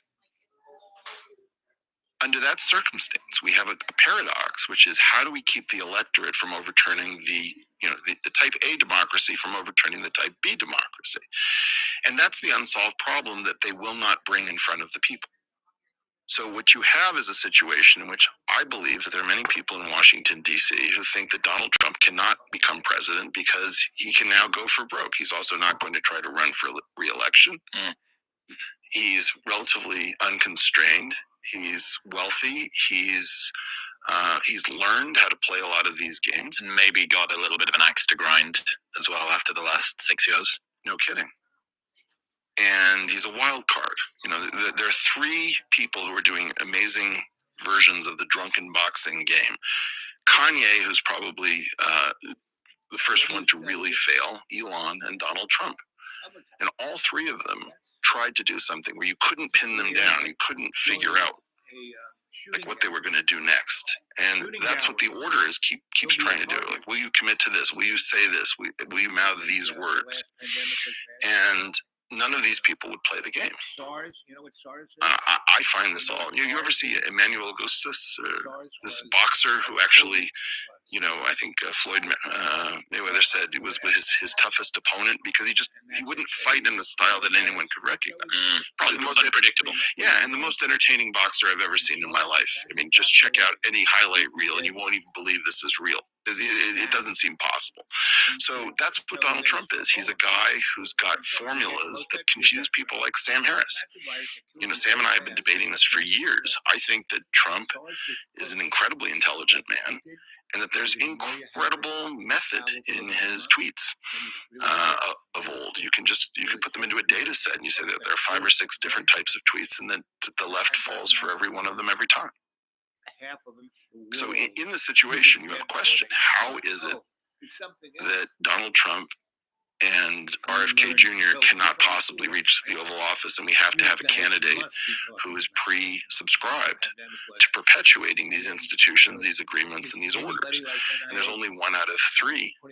Under that circumstance, we have a paradox, which is how do we keep the electorate from overturning the type A democracy from overturning the type B democracy? And that's the unsolved problem that they will not bring in front of the people. So what you have is a situation in which I believe that there are many people in Washington, D.C. who think that Donald Trump cannot become president because he can now go for broke. He's also not going to try to run for re-election. He's relatively unconstrained. He's wealthy. He's learned how to play a lot of these games.
And maybe got a little bit of an axe to grind as well after the last 6 years.
No kidding. And he's a wild card. There are three people who are doing amazing versions of the drunken boxing game. Kanye, who's probably the first one to really fail, Elon, and Donald Trump. And all three of them tried to do something where you couldn't pin them down. You couldn't figure out what they were going to do next. And that's what the order is keeps trying to do. Like, will you commit to this? Will you say this? Will you mouth these words? And none of these people would play the game. I find this all. You ever see Emmanuel Augustus, this boxer who actually, I think Floyd Mayweather said it was his toughest opponent because he wouldn't fight in the style that anyone could recognize. Probably the most unpredictable. Yeah, and the most entertaining boxer I've ever seen in my life. I mean, just check out any highlight reel and you won't even believe this is real. It doesn't seem possible. So that's what Donald Trump is. He's a guy who's got formulas that confuse people like Sam Harris. Sam and I have been debating this for years. I think that Trump is an incredibly intelligent man, and that there's incredible method in his tweets of old. You can put them into a data set and you say that there are 5 or 6 different types of tweets, and then the left falls for every one of them every time. So in the situation, you have a question. How is it that Donald Trump and RFK Jr. cannot possibly reach the Oval Office, and we have to have a candidate who is pre-subscribed to perpetuating these institutions, these agreements, and these orders? And there's only 1 out of 3 who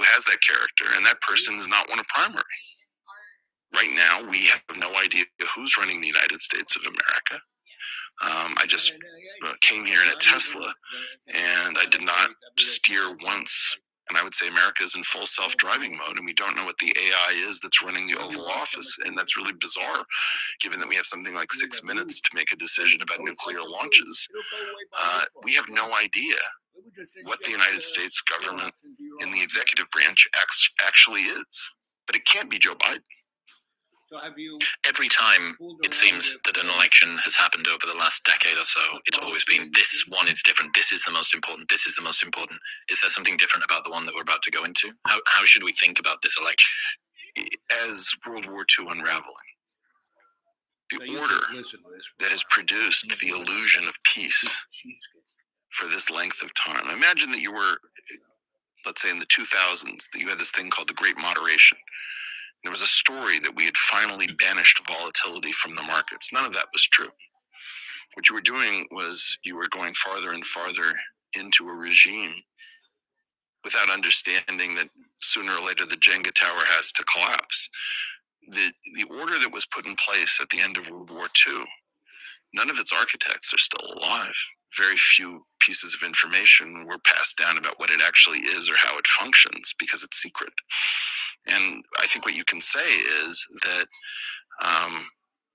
has that character, and that person is not won a primary. Right now, we have no idea who's running the United States of America. I just came here in a Tesla, and I did not steer once. And I would say America is in full self-driving mode, and we don't know what the AI is that's running the Oval Office. And that's really bizarre, given that we have something like 6 minutes to make a decision about nuclear launches. We have no idea what the United States government in the executive branch actually is. But it can't be Joe Biden.
Every time it seems that an election has happened over the last decade or so, it's always been this one is different, this is the most important, this is the most important. Is there something different about the one that we're about to go into? How should we think about this election?
As World War II unraveling, the order that has produced the illusion of peace for this length of time. Imagine that you were, let's say in the 2000s, that you had this thing called the Great Moderation. There was a story that we had finally banished volatility from the markets. None of that was true. What you were doing was you were going farther and farther into a regime without understanding that sooner or later the Jenga tower has to collapse. The order that was put in place at the end of World War II, none of its architects are still alive. Very few pieces of information were passed down about what it actually is or how it functions because it's secret. And I think what you can say is that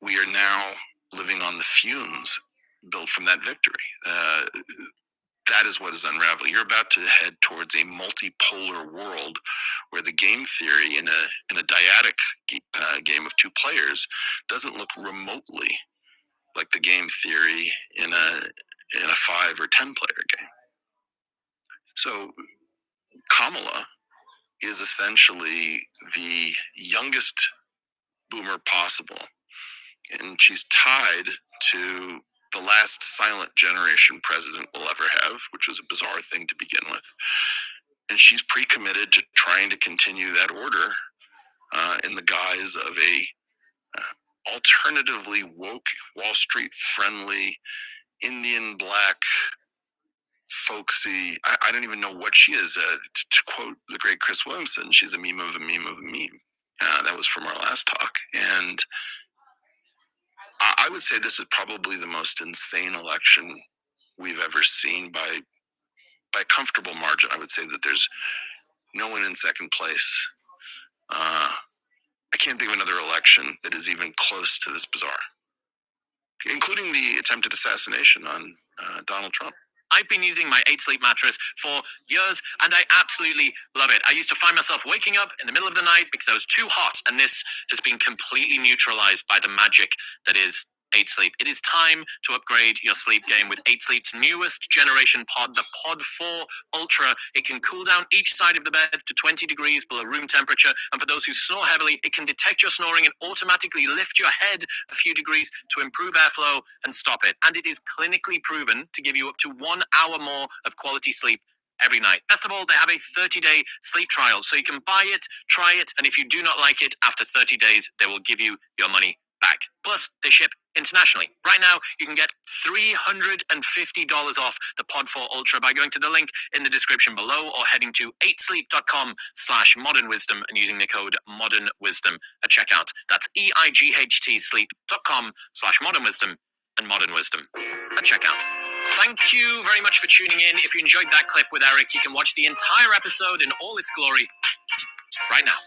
we are now living on the fumes built from that victory. That is what is unraveling. You're about to head towards a multipolar world where the game theory in a dyadic game of 2 players doesn't look remotely like the game theory in a 5 or 10 player game. So Kamala is essentially the youngest boomer possible. And she's tied to the last silent generation president we'll ever have, which was a bizarre thing to begin with. And she's pre-committed to trying to continue that order in the guise of a alternatively woke, Wall Street friendly, Indian black, folksy. I don't even know what she is. To quote the great Chris Williamson, she's a meme of a meme of a meme. That was from our last talk. And I would say this is probably the most insane election we've ever seen by a comfortable margin. I would say that there's no one in second place. I can't think of another election that is even close to this bizarre, including the attempted assassination on Donald Trump.
I've been using my 8 Sleep mattress for years, and I absolutely love it. I used to find myself waking up in the middle of the night because I was too hot, and this has been completely neutralized by the magic that is 8 Sleep. It is time to upgrade your sleep game with 8 Sleep's newest generation pod, the Pod 4 Ultra. It can cool down each side of the bed to 20 degrees below room temperature, and for those who snore heavily, it can detect your snoring and automatically lift your head a few degrees to improve airflow and stop it. And it is clinically proven to give you up to 1 hour more of quality sleep every night. Best of all, they have a 30-day sleep trial, so you can buy it, try it, and if you do not like it, after 30 days, they will give you your money back. Plus, they ship internationally. Right now, you can get $350 off the Pod 4 Ultra by going to the link in the description below or heading to 8sleep.com/modernwisdom and using the code modernwisdom at checkout. That's EIGHT sleep.com/modernwisdom and modern wisdom at checkout. Thank you very much for tuning in. If you enjoyed that clip with Eric, you can watch the entire episode in all its glory right now.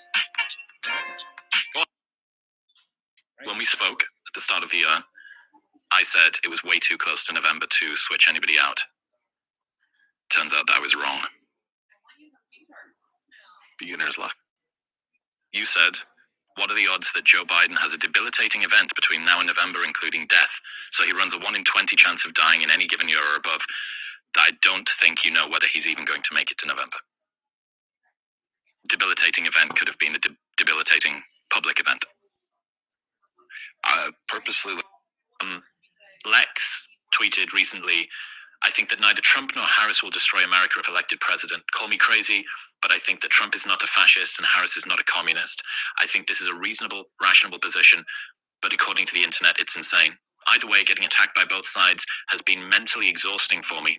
When we spoke at the start of the year, I said it was way too close to November to switch anybody out. Turns out that I was wrong. Beginner's luck. You said, what are the odds that Joe Biden has a debilitating event between now and November, including death, so he runs a 1 in 20 chance of dying in any given year or above, that I don't think you know whether he's even going to make it to November. Debilitating event could have been a debilitating public event. Purposely, Lex tweeted recently, I think that neither Trump nor Harris will destroy America if elected president. Call me crazy, but I think that Trump is not a fascist and Harris is not a communist. I think this is a reasonable, rational position, but according to the internet, it's insane. Either way, getting attacked by both sides has been mentally exhausting for me.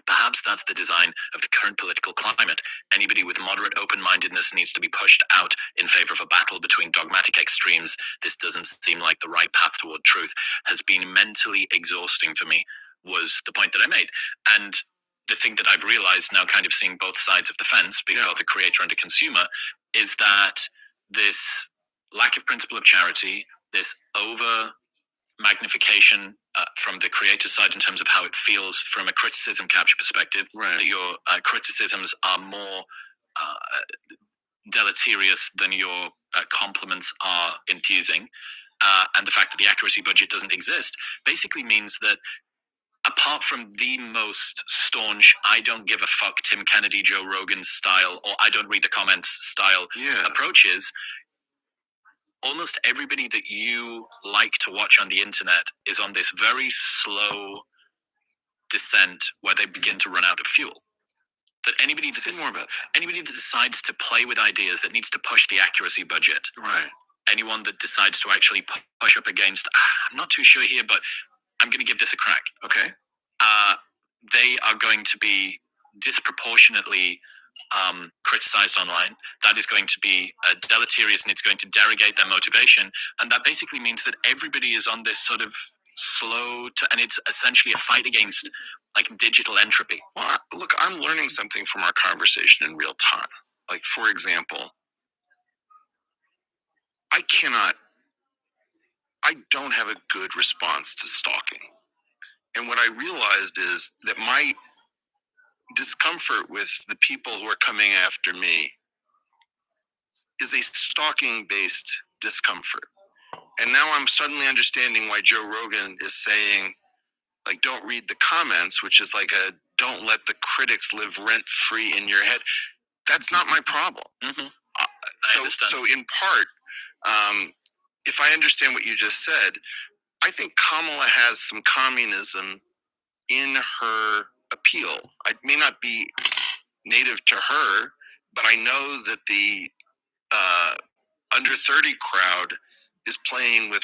Perhaps that's the design of the current political climate. Anybody with moderate open-mindedness needs to be pushed out in favor of a battle between dogmatic extremes. This doesn't seem like the right path toward truth. Has been mentally exhausting for me, was the point that I made. And the thing that I've realized now, kind of seeing both sides of the fence, being both a creator and a consumer, is that this lack of principle of charity, this over magnification from the creator side in terms of how it feels from a criticism capture perspective, right, that your criticisms are more deleterious than your compliments are enthusing, and the fact that the accuracy budget doesn't exist basically means that apart from the most staunch I don't give a fuck Tim Kennedy, Joe Rogan style, or I don't read the comments style approaches, almost everybody that you like to watch on the internet is on this very slow descent where they begin to run out of fuel. That anybody that decides to play with ideas, that needs to push the accuracy budget, right? Anyone that decides to actually push up against, I'm not too sure here, but I'm going to give this a crack. Okay. They are going to be disproportionately criticized online. That is going to be deleterious, and it's going to derogate their motivation. And that basically means that everybody is on this sort of and it's essentially a fight against like digital entropy. Well, look, I'm learning something from our conversation in real time. Like, for example, I don't have a good response to stalking. And what I realized is that my discomfort with the people who are coming after me is a stalking-based discomfort. And now I'm suddenly understanding why Joe Rogan is saying, like, don't read the comments, which is like don't let the critics live rent-free in your head.
That's not my problem.
Mm-hmm.
So,
understand.
so in part, if I understand what you just said, I think Kamala has some communism in her appeal. It may not be native to her, but I know that the under 30 crowd is playing with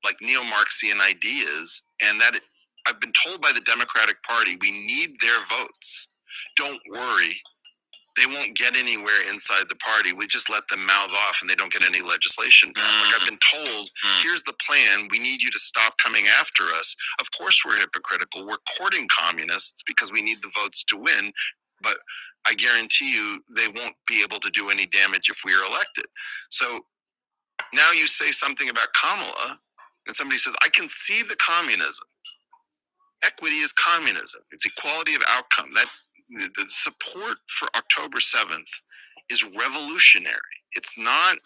like neo-Marxian ideas, and that I've been told by the Democratic Party we need their votes. Don't worry, they won't get anywhere inside the party. We just let them mouth off and they don't get any legislation passed. Like I've been told, here's the plan. We need you to stop coming after us. Of course we're hypocritical. We're courting communists because we need the votes to win. But I guarantee you they won't be able to do any damage if we are elected. So now you say something about Kamala and somebody says, I can see the communism. Equity is communism. It's equality of outcome. That the support for October 7th is revolutionary. It's not,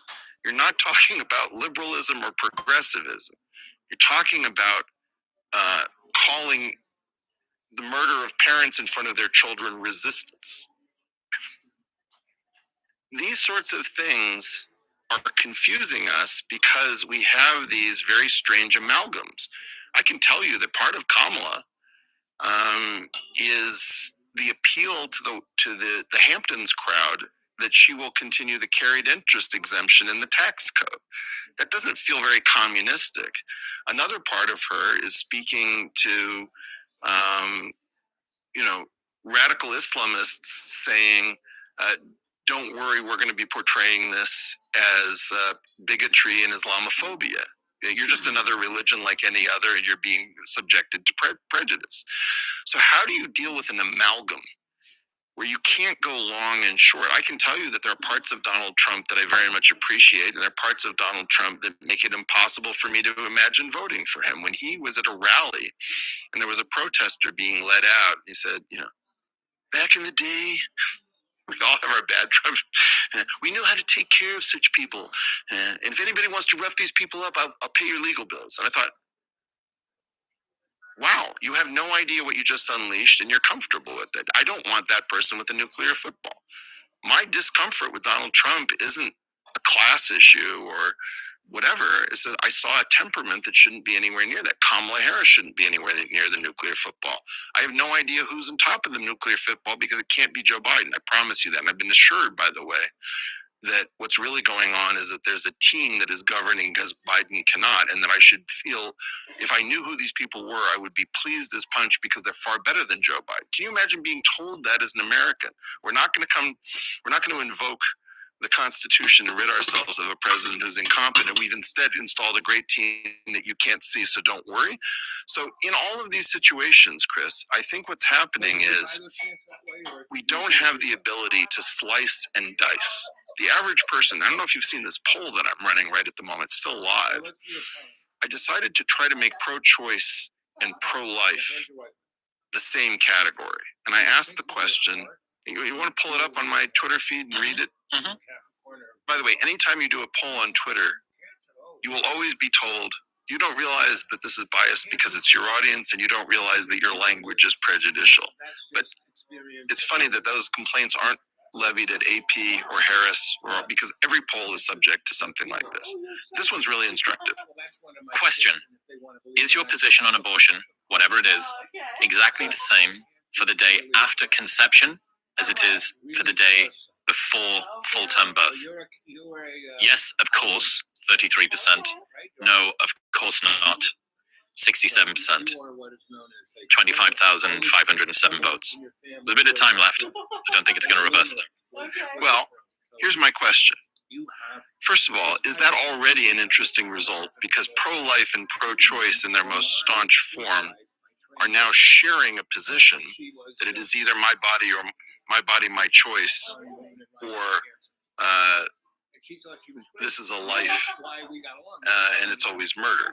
you're not talking about liberalism or progressivism. You're talking about calling the murder of parents in front of their children resistance. These sorts of things are confusing us because we have these very strange amalgams. I can tell you that part of Kamala is the appeal to the Hamptons crowd that she will continue the carried interest exemption in the tax code. That doesn't feel very communistic. Another part of her is speaking to, radical Islamists saying, don't worry, we're going to be portraying this as bigotry and Islamophobia. You're just another religion like any other, and you're being subjected to prejudice. So how do you deal with an amalgam where you can't go long and short? I can tell you that there are parts of Donald Trump that I very much appreciate, and there are parts of Donald Trump that make it impossible for me to imagine voting for him. When he was at a rally and there was a protester being led out, he said, back in the day, we all have our bad Trump. We knew how to take care of such people. And if anybody wants to rough these people up, I'll pay your legal bills. And I thought, wow, you have no idea what you just unleashed and you're comfortable with it. I don't want that person with a nuclear football. My discomfort with Donald Trump isn't a class issue or whatever. It's that I saw a temperament that shouldn't be anywhere near that. Kamala Harris shouldn't be anywhere near the nuclear football. I have no idea who's on top of the nuclear football because it can't be Joe Biden. I promise you that. And I've been assured, by the way, that what's really going on is that there's a team that is governing because Biden cannot, and that I should feel, if I knew who these people were, I would be pleased as punch because they're far better than Joe Biden. Can you imagine being told that as an American? We're not going to invoke the Constitution to rid ourselves of a president who's incompetent. We've instead installed a great team that you can't see, so don't worry. So in all of these situations, Chris, I think what's happening is we don't have the ability to slice and dice. The average person, I don't know if you've seen this poll that I'm running right at the moment, it's still live. I decided to try to make pro-choice and pro-life the same category. And I asked the question, you want to pull it up on my Twitter feed and read it? Mm-hmm. By the way, anytime you do a poll on Twitter, you will always be told, you don't realize that this is biased because it's your audience and you don't realize that your language is prejudicial. But it's funny that those complaints aren't levied at AP or Harris, or because every poll is subject to something like this. This one's really instructive.
Question: is your position on abortion, whatever it is, exactly the same for the day after conception as it is for the day before full-term birth? Yes, of course, 33%. No, of course not, 67%. 25,507 votes. There's a bit of time left. I don't think it's going to reverse that.
Well, here's my question. First of all, is that already an interesting result? Because pro-life and pro-choice in their most staunch form are now sharing a position that it is either my body or my body, my choice, or this is a life and it's always murder.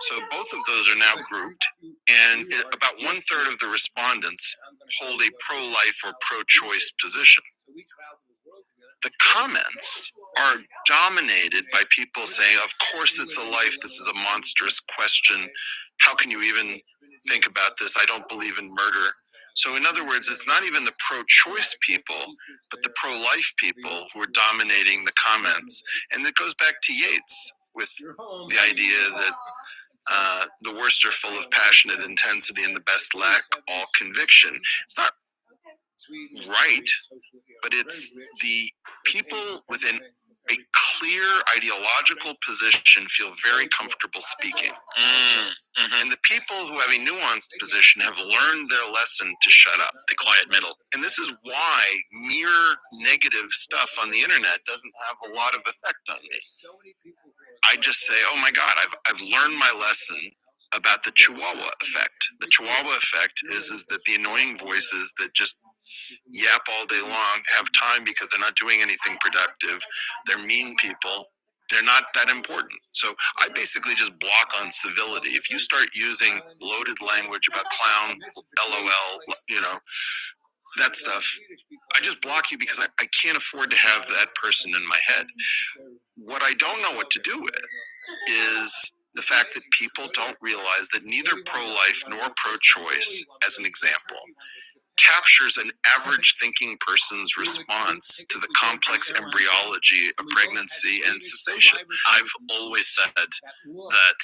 So both of those are now grouped, and about 1/3 of the respondents hold a pro-life or pro-choice position. The comments are dominated by people saying, of course it's a life, this is a monstrous question, how can you even think about this, I don't believe in murder. So in other words, it's not even the pro-choice people, but the pro-life people who are dominating the comments. And it goes back to Yeats with the idea that the worst are full of passionate intensity and the best lack all conviction. It's not right, but it's the people within a clear ideological position feel very comfortable speaking. And the people who have a nuanced position have learned their lesson to shut up, the quiet middle. And this is why mere negative stuff on the internet doesn't have a lot of effect on me. I just say, oh my God, I've learned my lesson about the Chihuahua effect. The Chihuahua effect is that the annoying voices that just yap all day long have time because they're not doing anything productive. They're mean people. They're not that important. So I basically just block on civility. If you start using loaded language about clown, LOL, that stuff, I just block you because I can't afford to have that person in my head. What I don't know what to do with is the fact that people don't realize that neither pro-life nor pro-choice, as an example, captures an average thinking person's response to the complex embryology of pregnancy and cessation. I've always said that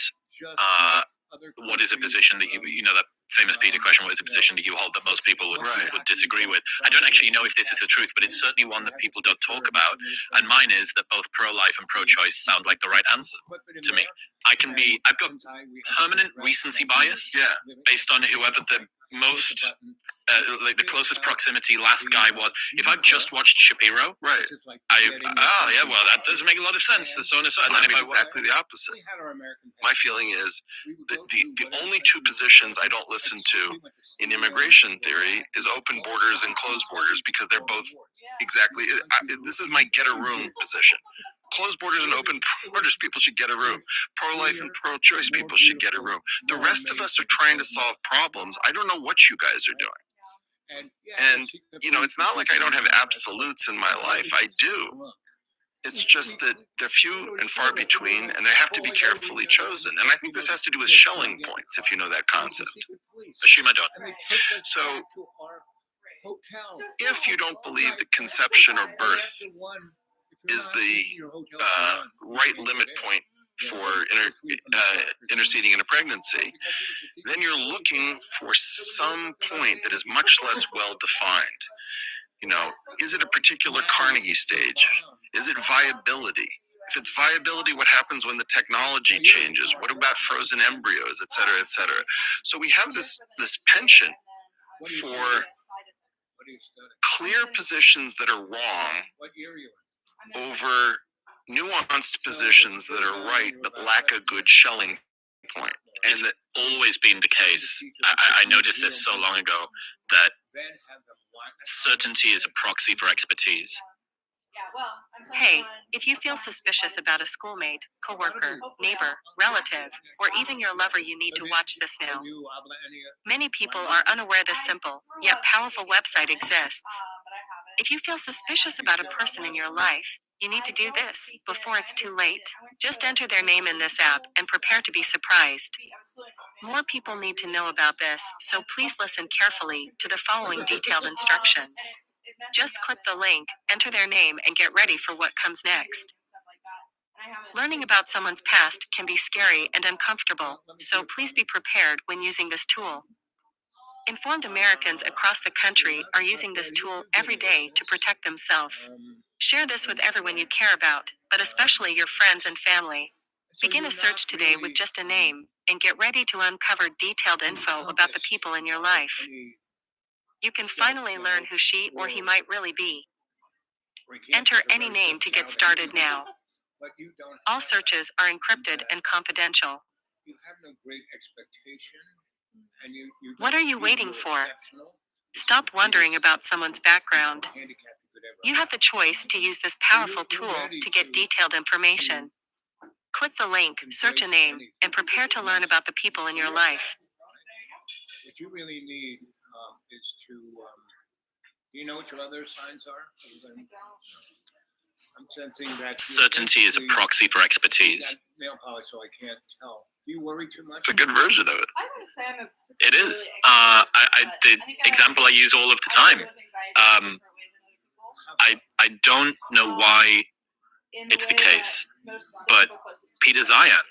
what is a position that that famous Peter question, what is a position that you hold that most people would disagree with? I don't actually know if this is the truth, but it's certainly one that people don't talk about. And mine is that both pro-life and pro-choice sound like the right answer to me. I've got permanent recency bias based on whoever the most, like the closest proximity last guy was. If I've just watched Shapiro, well, that does make a lot of sense. So on and so on. And then exactly the opposite. My feeling is that the only two positions I don't listen to in immigration theory is open borders and closed borders, because they're both exactly, this is my get a room position. Closed borders and open borders people should get a room. Pro-life and pro-choice people should get a room. The rest of us are trying to solve problems. I don't know what you guys are doing. And, it's not like I don't have absolutes in my life. I do. It's just that they're few and far between, and they have to be carefully chosen. And I think this has to do with shelling points, if you know that concept. Ashima John. So, if you don't believe that conception or birth is the right limit point for interceding in a pregnancy, then you're looking for some point that is much less well defined. Is it a particular Carnegie stage? Is it viability? If it's viability, what happens when the technology changes? What about frozen embryos, et cetera, et cetera? So we have this penchant for clear positions that are wrong over nuanced positions that are right but lack a good shelling point. And that always been the case. I noticed this so long ago that certainty is a proxy for expertise.
Hey, if you feel suspicious about a schoolmate, coworker, neighbor, relative, or even your lover, you need to watch this now. Many people are unaware this simple, yet powerful website exists. If you feel suspicious about a person in your life, you need to do this before it's too late. Just enter their name in this app and prepare to be surprised. More people need to know about this, so please listen carefully to the following detailed instructions. Just click the link, enter their name, and get ready for what comes next. Learning about someone's past can be scary and uncomfortable, so please be prepared when using this tool. Informed Americans across the country are using this tool every day to protect themselves. Share this with everyone you care about, but especially your friends and family. Begin a search today with just a name, and get ready to uncover detailed info about the people in your life. You can finally learn who she or he might really be. Enter any name to get started now. All searches are encrypted and confidential. What are you waiting for? Stop wondering about someone's background. You have the choice to use this powerful tool to get detailed information. Click the link, search a name, and prepare to learn about the people in your life.
What you really need is to, do you know what your other signs are? I'm sensing that
certainty is a proxy for expertise.
Nail polish, so I can't tell. Do you worry too much?
It's a good version of it.
I want to say I'm
It is. I the example I use all of the time. I don't know why it's the case, but Peter Zeihan,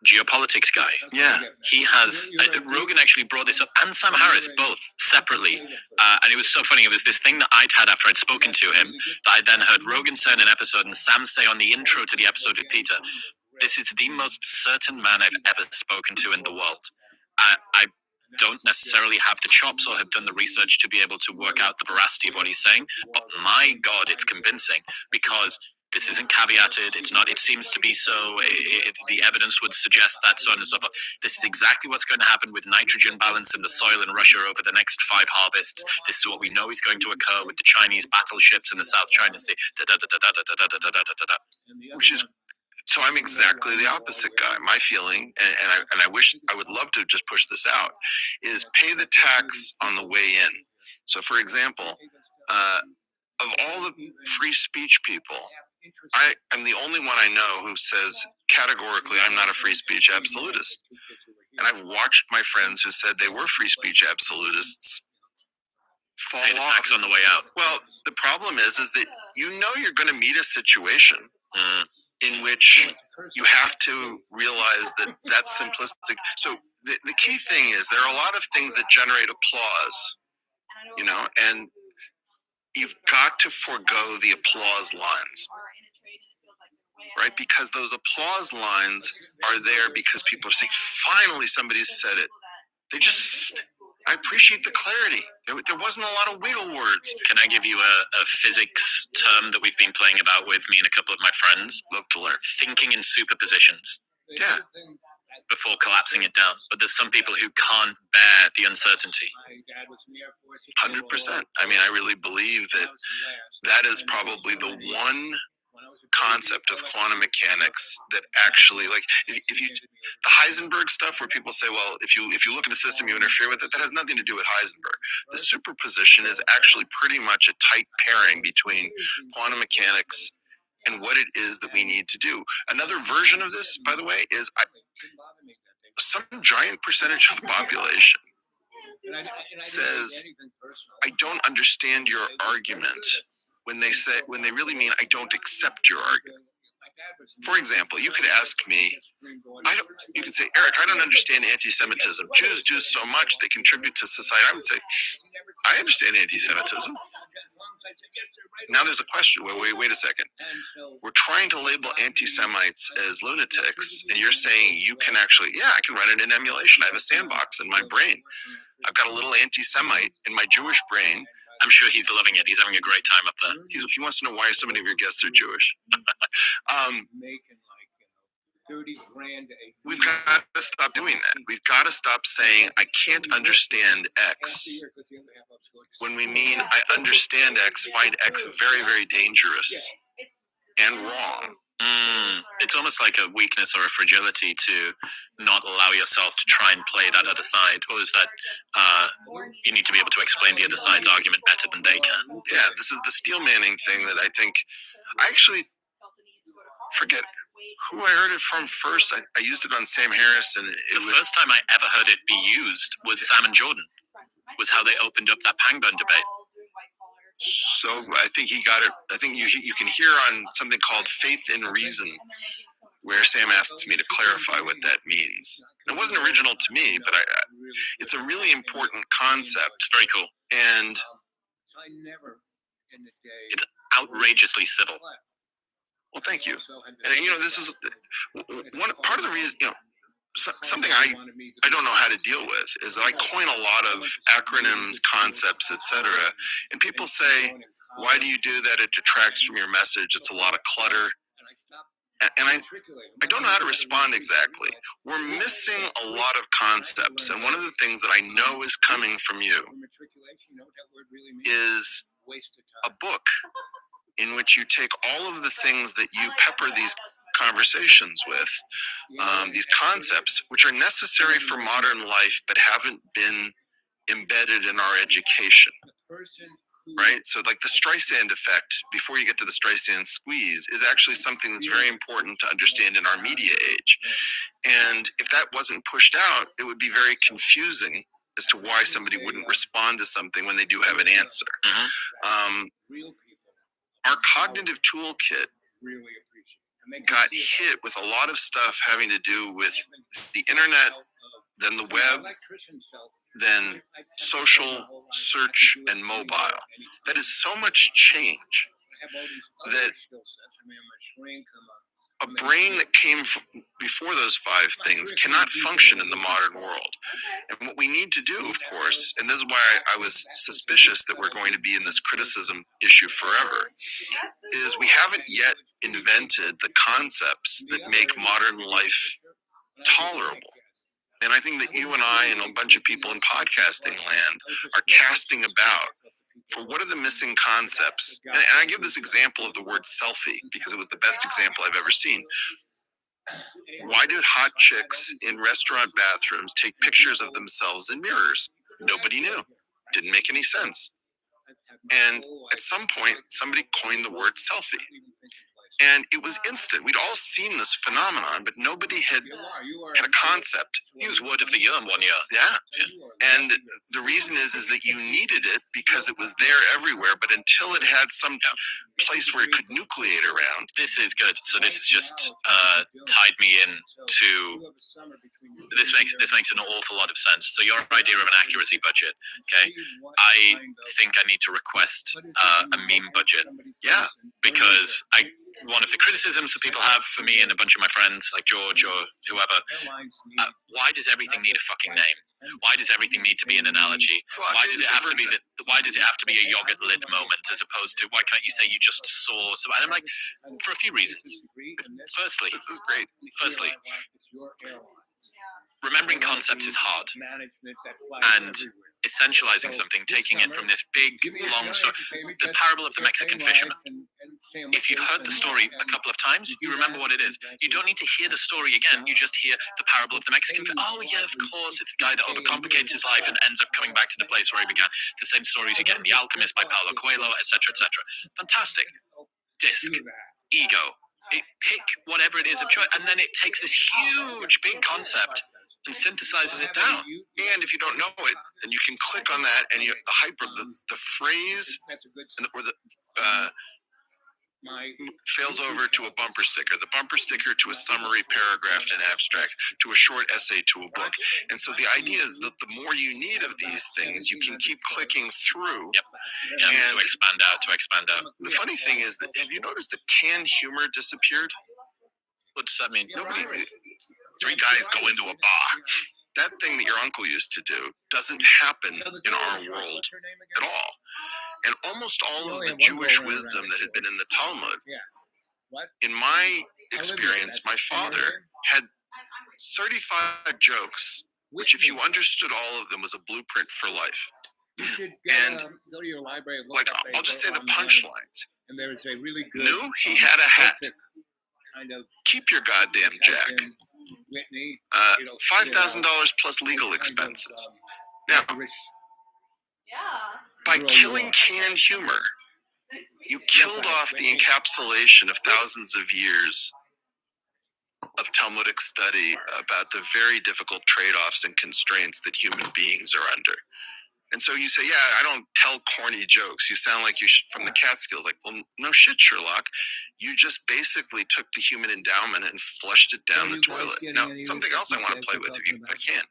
geopolitics guy.
Yeah.
He has, Rogan actually brought this up, and Sam Harris, both separately. And it was so funny. It was this thing that I'd had after I'd spoken to him that I then heard Rogan say in an episode and Sam say on the intro to the episode with Peter, this is the most certain man I've ever spoken to in the world. I don't necessarily have the chops or have done the research to be able to work out the veracity of what he's saying, but my God, it's convincing because this isn't caveated. It's not. It seems to be so. The evidence would suggest that, so on and so forth. This is exactly what's going to happen with nitrogen balance in the soil in Russia over the next 5 harvests. This is what we know is going to occur with the Chinese battleships in the South China Sea.
Which is, so I'm exactly the opposite guy. My feeling, and I wish I would love to just push this out, is pay the tax on the way in. So, for example, of all the free speech people, I'm the only one I know who says categorically I'm not a free speech absolutist. And I've watched my friends who said they were free speech absolutists fall
Pay the
off.
tax on the way out.
Well, the problem is that you know you're going to meet a situation in which you have to realize that that's simplistic. So the key thing is there are a lot of things that generate applause, you know, and you've got to forego the applause lines, right? Because those applause lines are there because people are saying, finally somebody said it. I appreciate the clarity. There wasn't a lot of wiggle words.
Can I give you a physics term that we've been playing about with me and a couple of my friends?
Love to learn.
Thinking in superpositions.
Yeah.
Before collapsing it down. But there's some people who can't bear the uncertainty.
100%. I mean, I really believe that is probably the one concept of quantum mechanics that actually, like, if you the Heisenberg stuff where people say, well, if you look at a system, you interfere with it, that has nothing to do with Heisenberg. The superposition is actually pretty much a tight pairing between quantum mechanics and what it is that we need to do. Another version of this, by the way, is some giant percentage of the population says, I don't understand your argument, when they really mean I don't accept your argument. For example, you could ask me, you could say, Eric, I don't understand anti-Semitism. Jews do so much, they contribute to society. I would say, I understand anti-Semitism. Now there's a question. Wait a second. We're trying to label anti-Semites as lunatics, and you're saying you can actually, I can run it in emulation. I have a sandbox in my brain. I've got a little anti-Semite in my Jewish brain.
I'm sure he's loving it. He's having a great time up there.
He wants to know why so many of your guests are Jewish. We've got to stop doing that. We've got to stop saying, I can't understand X, when we mean I understand X, find X very, very dangerous and wrong.
It's almost like a weakness or a fragility to not allow yourself to try and play that other side, or is that you need to be able to explain the other side's argument better than they can?
Yeah, this is the Steel Manning thing that I think, I actually forget who I heard it from first. I used it on Sam Harris, and
the first time I ever heard it be used was Sam and Jordan, was how they opened up that Pangbun debate.
So I think he got it. I think you can hear on something called Faith in Reason, where Sam asks me to clarify what that means. It wasn't original to me, but it's a really important concept.
It's very cool.
And
it's outrageously civil.
Well, thank you. And this is one part of the reason. Something I don't know how to deal with is that I coin a lot of acronyms, concepts, etc. And people say, "Why do you do that? It detracts from your message. It's a lot of clutter." And I don't know how to respond exactly. We're missing a lot of concepts, and one of the things that I know is coming from you is a book in which you take all of the things that you pepper these conversations with, these concepts, which are necessary for modern life but haven't been embedded in our education, right? So like the Streisand effect, before you get to the Streisand squeeze, is actually something that's very important to understand in our media age. And if that wasn't pushed out, it would be very confusing as to why somebody wouldn't respond to something when they do have an answer.
Real people
Our cognitive toolkit
really appreciate. And they
got hit with a lot of stuff having to do with the internet, then the web, then social, search, and mobile. That is so much change that a brain that came from before those five things cannot function in the modern world. And what we need to do, of course, and this is why I was suspicious that we're going to be in this criticism issue forever, is we haven't yet invented the concepts that make modern life tolerable. And I think that you and I and a bunch of people in podcasting land are casting about for what are the missing concepts. And I give this example of the word selfie because it was the best example I've ever seen. Why did hot chicks in restaurant bathrooms take pictures of themselves in mirrors? Nobody knew. Didn't make any sense. And at some point, somebody coined the word selfie. And it was instant. We'd all seen this phenomenon, but nobody had a concept.
He was word of the year 1 year.
Yeah. And the reason is that you needed it because it was there everywhere, but until it had some place where it could nucleate around.
This is good. So this has just tied me in to this makes an awful lot of sense. So your idea of an accuracy budget, okay? I think I need to request a meme budget.
Yeah.
Because one of the criticisms that people have for me and a bunch of my friends like George or whoever, why does everything need a fucking name? Why does everything need to be an analogy? Why does it have to be a yogurt lid moment as opposed to why can't you say you just saw? So I'm like, for a few reasons. Firstly,
This is great.
Firstly, remembering concepts is hard, and essentializing something, taking it from this big, long story. The parable of the Mexican fisherman. If you've heard the story a couple of times, you remember what it is. You don't need to hear the story again. You just hear the parable of the Mexican fisherman. Oh yeah, of course, it's the guy that overcomplicates his life and ends up coming back to the place where he began. It's the same stories you get in The Alchemist by Paulo Coelho, etc., etc. Fantastic. Disc, ego. Pick whatever it is of choice, and then it takes this huge, big concept and synthesizes it down.
And if you don't know it, then you can click on that and the the phrase or the fails over to a bumper sticker, the bumper sticker to a summary paragraph and abstract, to a short essay, to a book. And so the idea is that the more you need of these things, you can keep clicking through.
Yep. And to expand out.
The funny thing is that, have you noticed that canned humor disappeared?
What does that mean?
Nobody, three guys go into a bar. That thing that your uncle used to do doesn't happen in our world at all. And almost all of the Jewish wisdom that had been in the Talmud, in my experience, my father had 35 jokes, which if you understood all of them was a blueprint for life. And like, I'll just say the punchlines.
And there's a really good
Knew he had a hat.
kind of
Keep your goddamn jack.
Whitney,
$5,000 plus legal expenses. Now,
Yeah.
by killing canned humor, you killed off the encapsulation of thousands of years of Talmudic study about the very difficult trade-offs and constraints that human beings are under. And so you say, yeah, I don't tell corny jokes. You sound like you from the Catskills. Like, well, no shit, Sherlock. You just basically took the human endowment and flushed it down the toilet. Now, something else I want to play with if I can.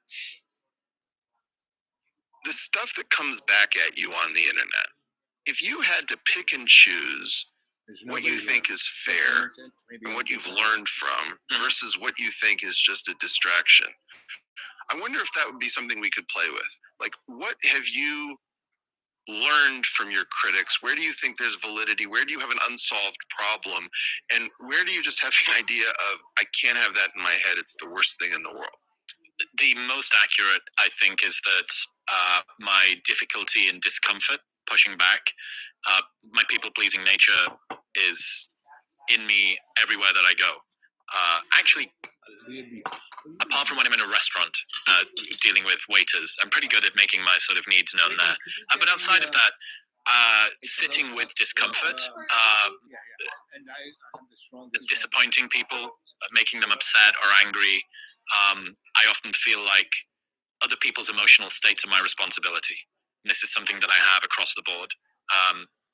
The stuff that comes back at you on the internet, if you had to pick and choose what you think is fair and what you've learned from versus what you think is just a distraction, I wonder if that would be something we could play with. Like, what have you learned from your critics? Where do you think there's validity? Where do you have an unsolved problem? And where do you just have the idea of, I can't have that in my head, it's the worst thing in the world?
The most accurate, I think, is that my difficulty and discomfort pushing back, my people-pleasing nature is in me everywhere that I go. Actually, apart from when I'm in a restaurant dealing with waiters, I'm pretty good at making my sort of needs known there. But outside of that, sitting with discomfort, disappointing people, making them upset or angry, I often feel like other people's emotional states are my responsibility. And this is something that I have across the board.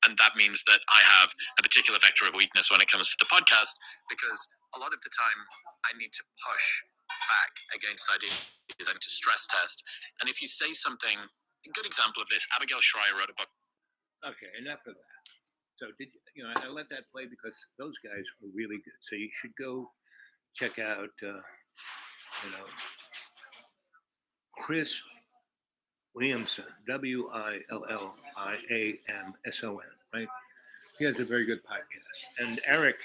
And that means that I have a particular vector of weakness when it comes to the podcast, because a lot of the time I need to push back against ideas and to stress test. And if you say something, a good example of this, Abigail Schreier wrote a book.
Okay, enough of that. So I let that play because those guys were really good. So you should go check out, Chris Williamson, Williamson, right? He has a very good podcast. And Eric,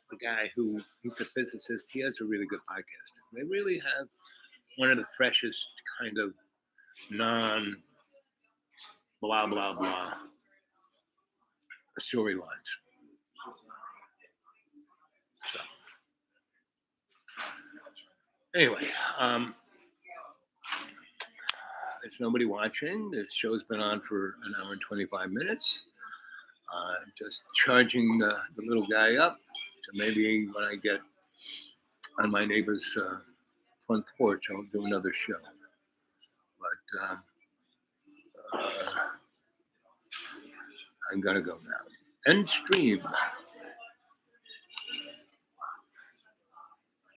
the guy he's a physicist, he has a really good podcast. They really have one of the freshest kind of non blah blah blah storylines. So anyway, there's nobody watching. This show's been on for an hour and 25 minutes. Just charging the little guy up. So maybe when I get on my neighbor's front porch, I'll do another show. But I'm gonna go now. End stream.